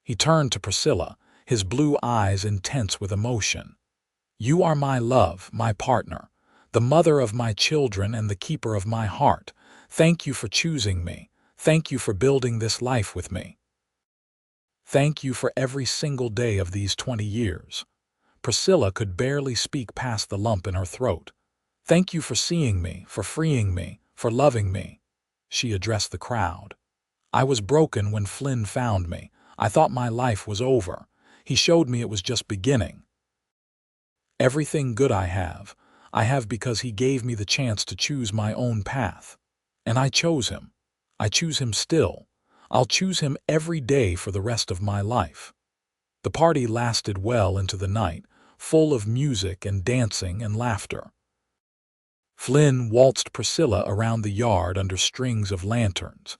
He turned to Priscilla, his blue eyes intense with emotion. "You are my love, my partner, the mother of my children and the keeper of my heart. Thank you for choosing me. Thank you for building this life with me." Thank you for every single day of these 20 years. Priscilla could barely speak past the lump in her throat. Thank you for seeing me, for freeing me, for loving me. She addressed the crowd. I was broken when Flynn found me. I thought my life was over. He showed me it was just beginning. Everything good I have because he gave me the chance to choose my own path. And I chose him. I choose him still. I'll choose him every day for the rest of my life. The party lasted well into the night, full of music and dancing and laughter. Flynn waltzed Priscilla around the yard under strings of lanterns,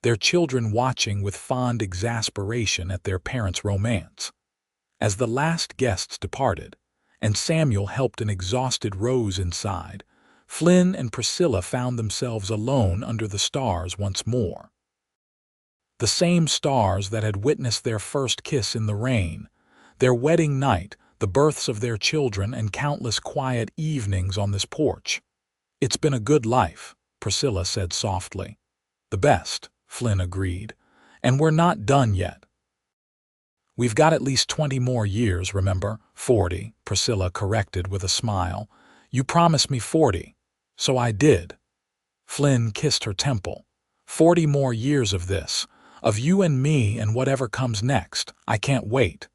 their children watching with fond exasperation at their parents' romance. As the last guests departed, and Samuel helped an exhausted Rose inside, Flynn and Priscilla found themselves alone under the stars once more. The same stars that had witnessed their first kiss in the rain, their wedding night, the births of their children, and countless quiet evenings on this porch. It's been a good life, Priscilla said softly. The best, Flynn agreed. And we're not done yet. We've got at least 20 more years, remember? 40, Priscilla corrected with a smile. You promised me 40. So I did. Flynn kissed her temple. 40 more years of this, of you and me and whatever comes next. I can't wait.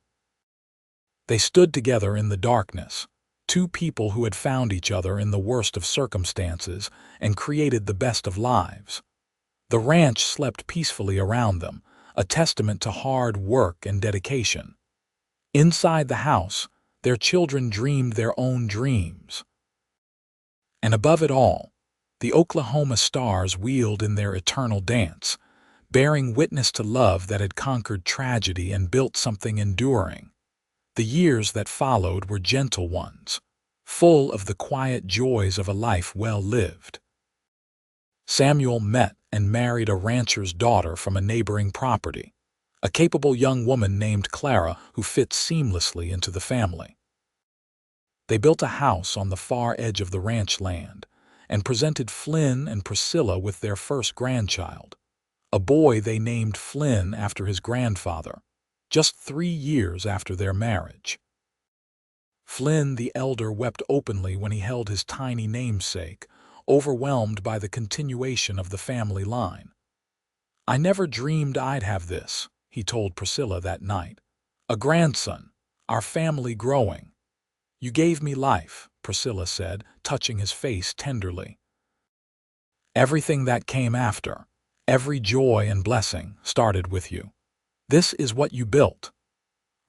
They stood together in the darkness, two people who had found each other in the worst of circumstances and created the best of lives. The ranch slept peacefully around them, a testament to hard work and dedication. Inside the house, their children dreamed their own dreams. And above it all, the Oklahoma stars wheeled in their eternal dance, bearing witness to love that had conquered tragedy and built something enduring. The years that followed were gentle ones, full of the quiet joys of a life well lived. Samuel met and married a rancher's daughter from a neighboring property, a capable young woman named Clara who fit seamlessly into the family. They built a house on the far edge of the ranch land and presented Flynn and Priscilla with their first grandchild, a boy they named Flynn after his grandfather, just 3 years after their marriage. Flynn the elder wept openly when he held his tiny namesake, overwhelmed by the continuation of the family line. I never dreamed I'd have this, he told Priscilla that night. A grandson, our family growing. You gave me life, Priscilla said, touching his face tenderly. Everything that came after, every joy and blessing, started with you. This is what you built.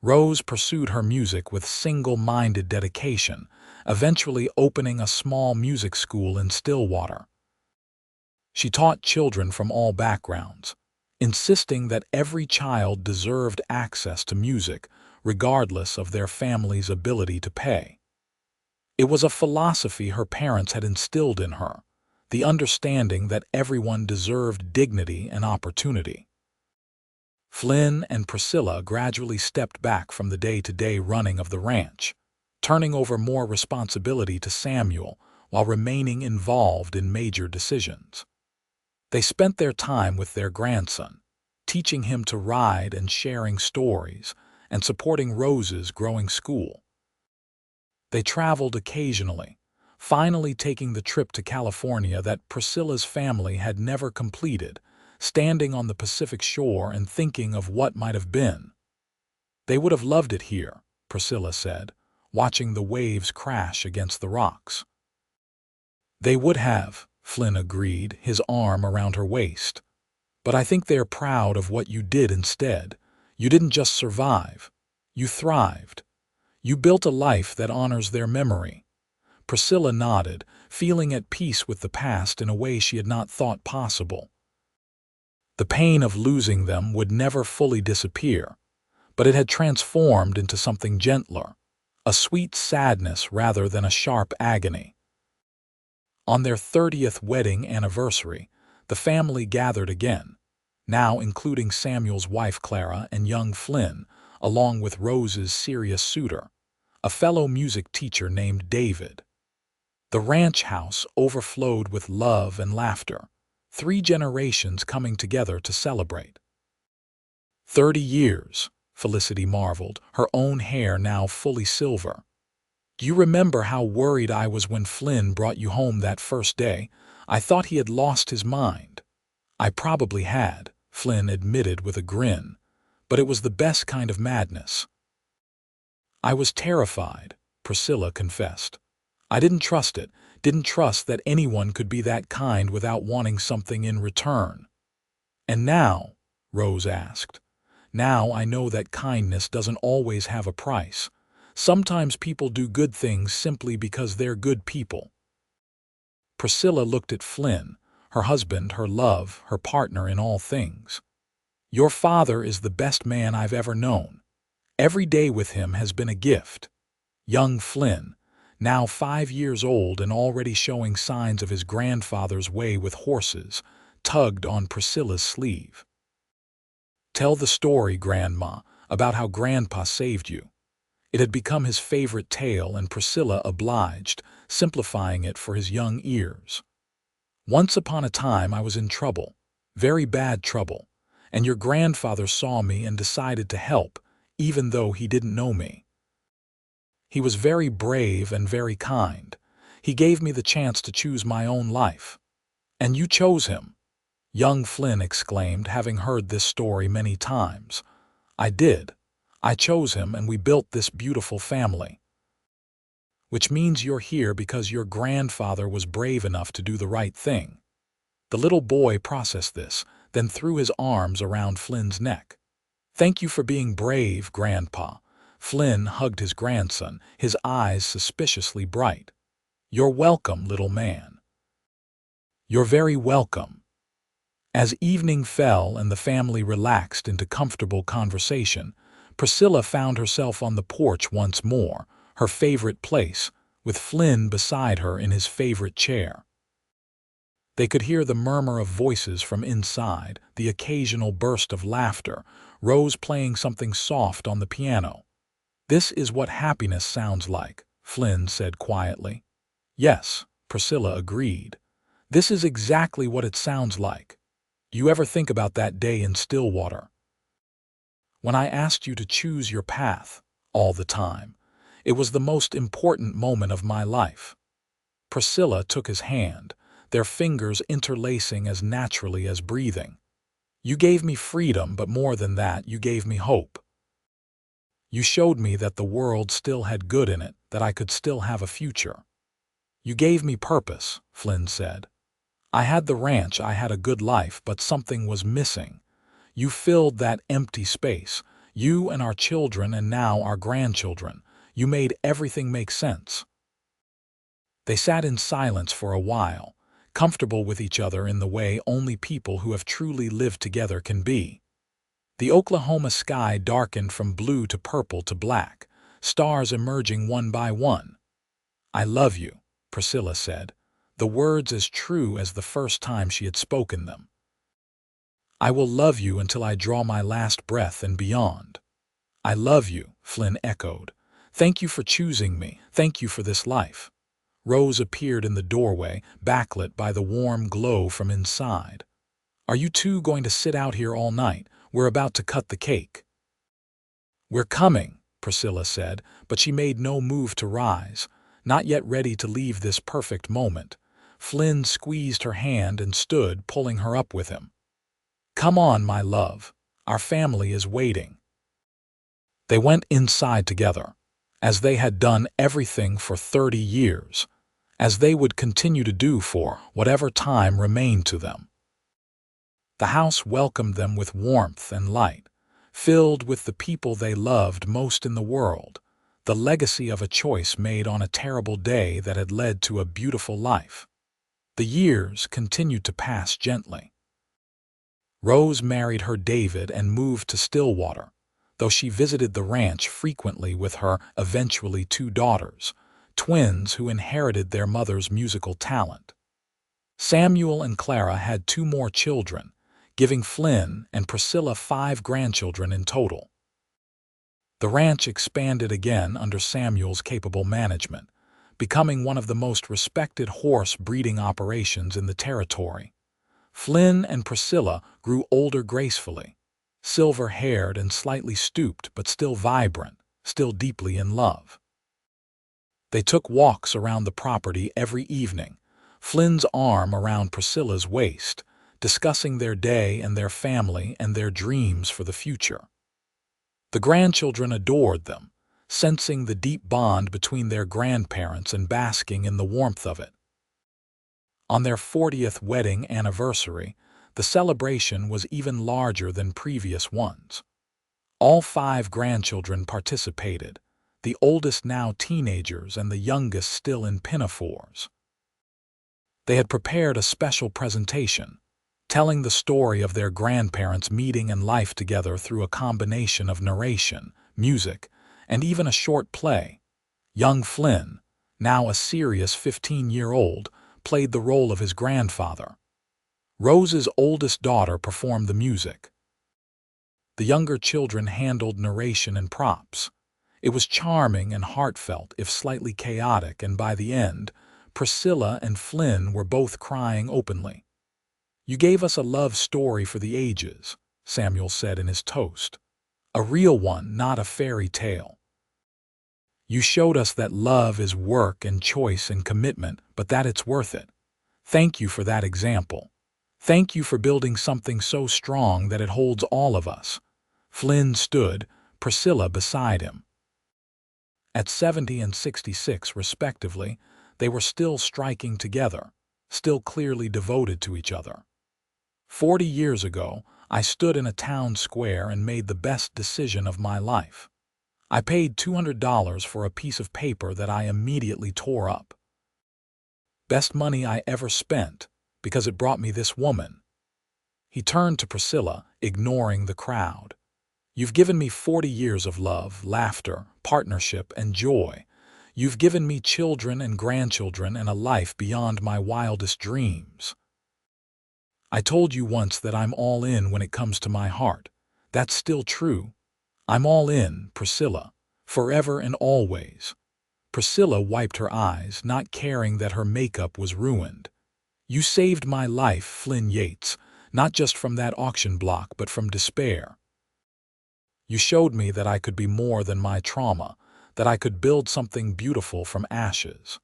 Rose pursued her music with single-minded dedication, eventually opening a small music school in Stillwater. She taught children from all backgrounds, insisting that every child deserved access to music, regardless of their family's ability to pay. It was a philosophy her parents had instilled in her, the understanding that everyone deserved dignity and opportunity. Flynn and Priscilla gradually stepped back from the day-to-day running of the ranch, turning over more responsibility to Samuel while remaining involved in major decisions. They spent their time with their grandson, teaching him to ride and sharing stories, and supporting Rose's growing school. They traveled occasionally, finally taking the trip to California that Priscilla's family had never completed, standing on the Pacific shore and thinking of what might have been. They would have loved it here, Priscilla said, watching the waves crash against the rocks. They would have, Flynn agreed, his arm around her waist. But I think they're proud of what you did instead. You didn't just survive. You thrived. You built a life that honors their memory. Priscilla nodded, feeling at peace with the past in a way she had not thought possible. The pain of losing them would never fully disappear, but it had transformed into something gentler, a sweet sadness rather than a sharp agony. On their 30th wedding anniversary, the family gathered again, now including Samuel's wife Clara and young Flynn, along with Rose's serious suitor, a fellow music teacher named David. The ranch house overflowed with love and laughter, 3 generations coming together to celebrate. 30 years, Felicity marveled, her own hair now fully silver. Do you remember how worried I was when Flynn brought you home that first day? I thought he had lost his mind. I probably had, Flynn admitted with a grin, but it was the best kind of madness. I was terrified, Priscilla confessed. I didn't trust it, didn't trust that anyone could be that kind without wanting something in return. And now, Rose asked, now I know that kindness doesn't always have a price. Sometimes people do good things simply because they're good people. Priscilla looked at Flynn, her husband, her love, her partner in all things. Your father is the best man I've ever known. Every day with him has been a gift. Young Flynn, now 5 years old and already showing signs of his grandfather's way with horses, tugged on Priscilla's sleeve. Tell the story, Grandma, about how Grandpa saved you. It had become his favorite tale, and Priscilla obliged, simplifying it for his young ears. Once upon a time I was in trouble, very bad trouble, and your grandfather saw me and decided to help, even though he didn't know me. He was very brave and very kind. He gave me the chance to choose my own life. And you chose him, young Flynn exclaimed, having heard this story many times. I did. I chose him, and we built this beautiful family. Which means you're here because your grandfather was brave enough to do the right thing. The little boy processed this, then threw his arms around Flynn's neck. Thank you for being brave, Grandpa. Flynn hugged his grandson, his eyes suspiciously bright. You're welcome, little man. You're very welcome. As evening fell and the family relaxed into comfortable conversation, Priscilla found herself on the porch once more, her favorite place, with Flynn beside her in his favorite chair. They could hear the murmur of voices from inside, the occasional burst of laughter, Rose playing something soft on the piano. This is what happiness sounds like, Flynn said quietly. Yes, Priscilla agreed. This is exactly what it sounds like. You ever think about that day in Stillwater? When I asked you to choose your path, all the time, it was the most important moment of my life. Priscilla took his hand, their fingers interlacing as naturally as breathing. You gave me freedom, but more than that, you gave me hope. You showed me that the world still had good in it, that I could still have a future. You gave me purpose, Flynn said. I had the ranch, I had a good life, but something was missing. You filled that empty space, you and our children and now our grandchildren. You made everything make sense. They sat in silence for a while, comfortable with each other in the way only people who have truly lived together can be. The Oklahoma sky darkened from blue to purple to black, stars emerging one by one. I love you, Priscilla said, the words as true as the first time she had spoken them. I will love you until I draw my last breath and beyond. I love you, Flynn echoed. Thank you for choosing me. Thank you for this life. Rose appeared in the doorway, backlit by the warm glow from inside. Are you two going to sit out here all night? We're about to cut the cake. We're coming, Priscilla said, but she made no move to rise, not yet ready to leave this perfect moment. Flynn squeezed her hand and stood, pulling her up with him. Come on, my love. Our family is waiting. They went inside together, as they had done everything for 30 years, as they would continue to do for whatever time remained to them. The house welcomed them with warmth and light, filled with the people they loved most in the world, the legacy of a choice made on a terrible day that had led to a beautiful life. The years continued to pass gently. Rose married her David and moved to Stillwater, though she visited the ranch frequently with her eventually 2 daughters, twins who inherited their mother's musical talent. Samuel and Clara had 2 more children, giving Flynn and Priscilla 5 grandchildren in total. The ranch expanded again under Samuel's capable management, becoming one of the most respected horse breeding operations in the territory. Flynn and Priscilla grew older gracefully. silver-haired and slightly stooped but still vibrant, still deeply in love. They took walks around the property every evening, Flynn's arm around Priscilla's waist, discussing their day and their family and their dreams for the future. The grandchildren adored them, sensing the deep bond between their grandparents and basking in the warmth of it. On their 40th wedding anniversary, the celebration was even larger than previous ones. All 5 grandchildren participated, the oldest now teenagers and the youngest still in pinafores. They had prepared a special presentation, telling the story of their grandparents' meeting and life together through a combination of narration, music, and even a short play. Young Flynn, now a serious 15-year-old, played the role of his grandfather. Rose's oldest daughter performed the music. The younger children handled narration and props. It was charming and heartfelt, if slightly chaotic, and by the end, Priscilla and Flynn were both crying openly. "You gave us a love story for the ages," Samuel said in his toast. "A real one, not a fairy tale. You showed us that love is work and choice and commitment, but that it's worth it. Thank you for that example. Thank you for building something so strong that it holds all of us." Flynn stood, Priscilla beside him. At 70 and 66, respectively, they were still striking together, still clearly devoted to each other. 40 years ago, I stood in a town square and made the best decision of my life. I paid $200 for a piece of paper that I immediately tore up. Best money I ever spent, because it brought me this woman. He turned to Priscilla, ignoring the crowd. "You've given me 40 years of love, laughter, partnership, and joy. You've given me children and grandchildren and a life beyond my wildest dreams. I told you once that I'm all in when it comes to my heart. That's still true. I'm all in, Priscilla, forever and always." Priscilla wiped her eyes, not caring that her makeup was ruined. "You saved my life, Flynn Yates, not just from that auction block, but from despair. You showed me that I could be more than my trauma, that I could build something beautiful from ashes.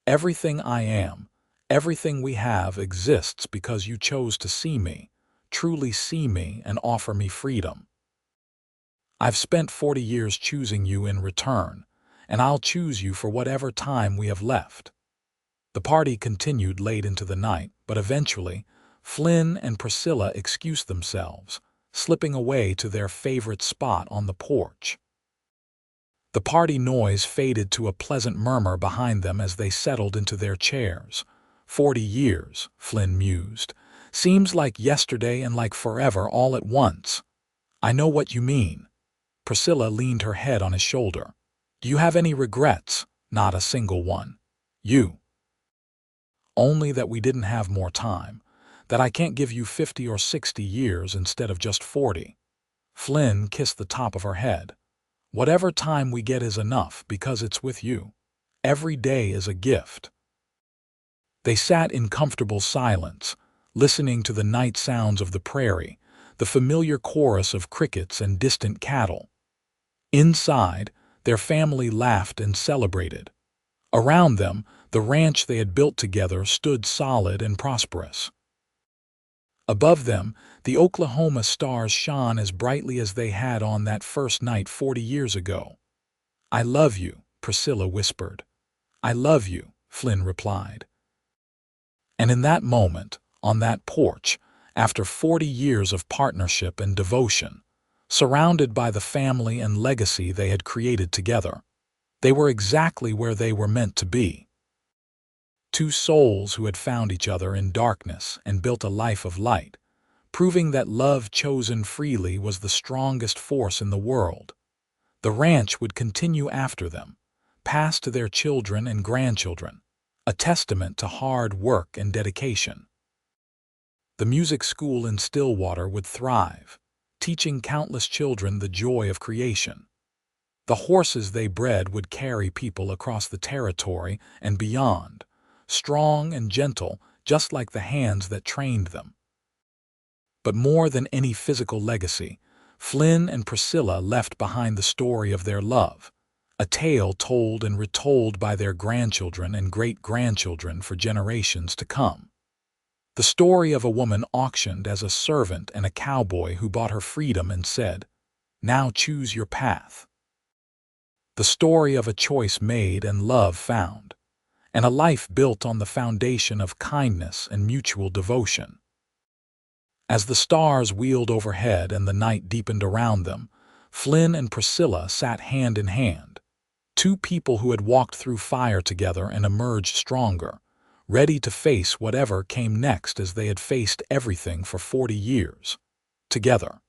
Everything I am, everything we have exists because you chose to see me, truly see me, and offer me freedom. I've spent 40 years choosing you in return, and I'll choose you for whatever time we have left." The party continued late into the night, but eventually, Flynn and Priscilla excused themselves, slipping away to their favorite spot on the porch. The party noise faded to a pleasant murmur behind them as they settled into their chairs. 40 years, Flynn mused. Seems like yesterday and like forever all at once. "I know what you mean." Priscilla leaned her head on his shoulder. "Do you have any regrets?" "Not a single one." "You?" "Only that we didn't have more time. That I can't give you 50 or 60 years instead of just 40. Flynn kissed the top of her head. "Whatever time we get is enough because it's with you. Every day is a gift." They sat in comfortable silence, listening to the night sounds of the prairie, the familiar chorus of crickets and distant cattle. Inside, their family laughed and celebrated. Around them, the ranch they had built together stood solid and prosperous. Above them, the Oklahoma stars shone as brightly as they had on that first night 40 years ago. "I love you," Priscilla whispered. "I love you," Flynn replied. And in that moment, on that porch, after 40 years of partnership and devotion, surrounded by the family and legacy they had created together, they were exactly where they were meant to be. Two souls who had found each other in darkness and built a life of light, proving that love chosen freely was the strongest force in the world. The ranch would continue after them, passed to their children and grandchildren, a testament to hard work and dedication. The music school in Stillwater would thrive, teaching countless children the joy of creation. The horses they bred would carry people across the territory and beyond, strong and gentle, just like the hands that trained them. But more than any physical legacy, Flynn and Priscilla left behind the story of their love, a tale told and retold by their grandchildren and great-grandchildren for generations to come. The story of a woman auctioned as a servant and a cowboy who bought her freedom and said, "Now choose your path." The story of a choice made and love found, and a life built on the foundation of kindness and mutual devotion. As the stars wheeled overhead and the night deepened around them, Flynn and Priscilla sat hand in hand, two people who had walked through fire together and emerged stronger, ready to face whatever came next as they had faced everything for 40 years together.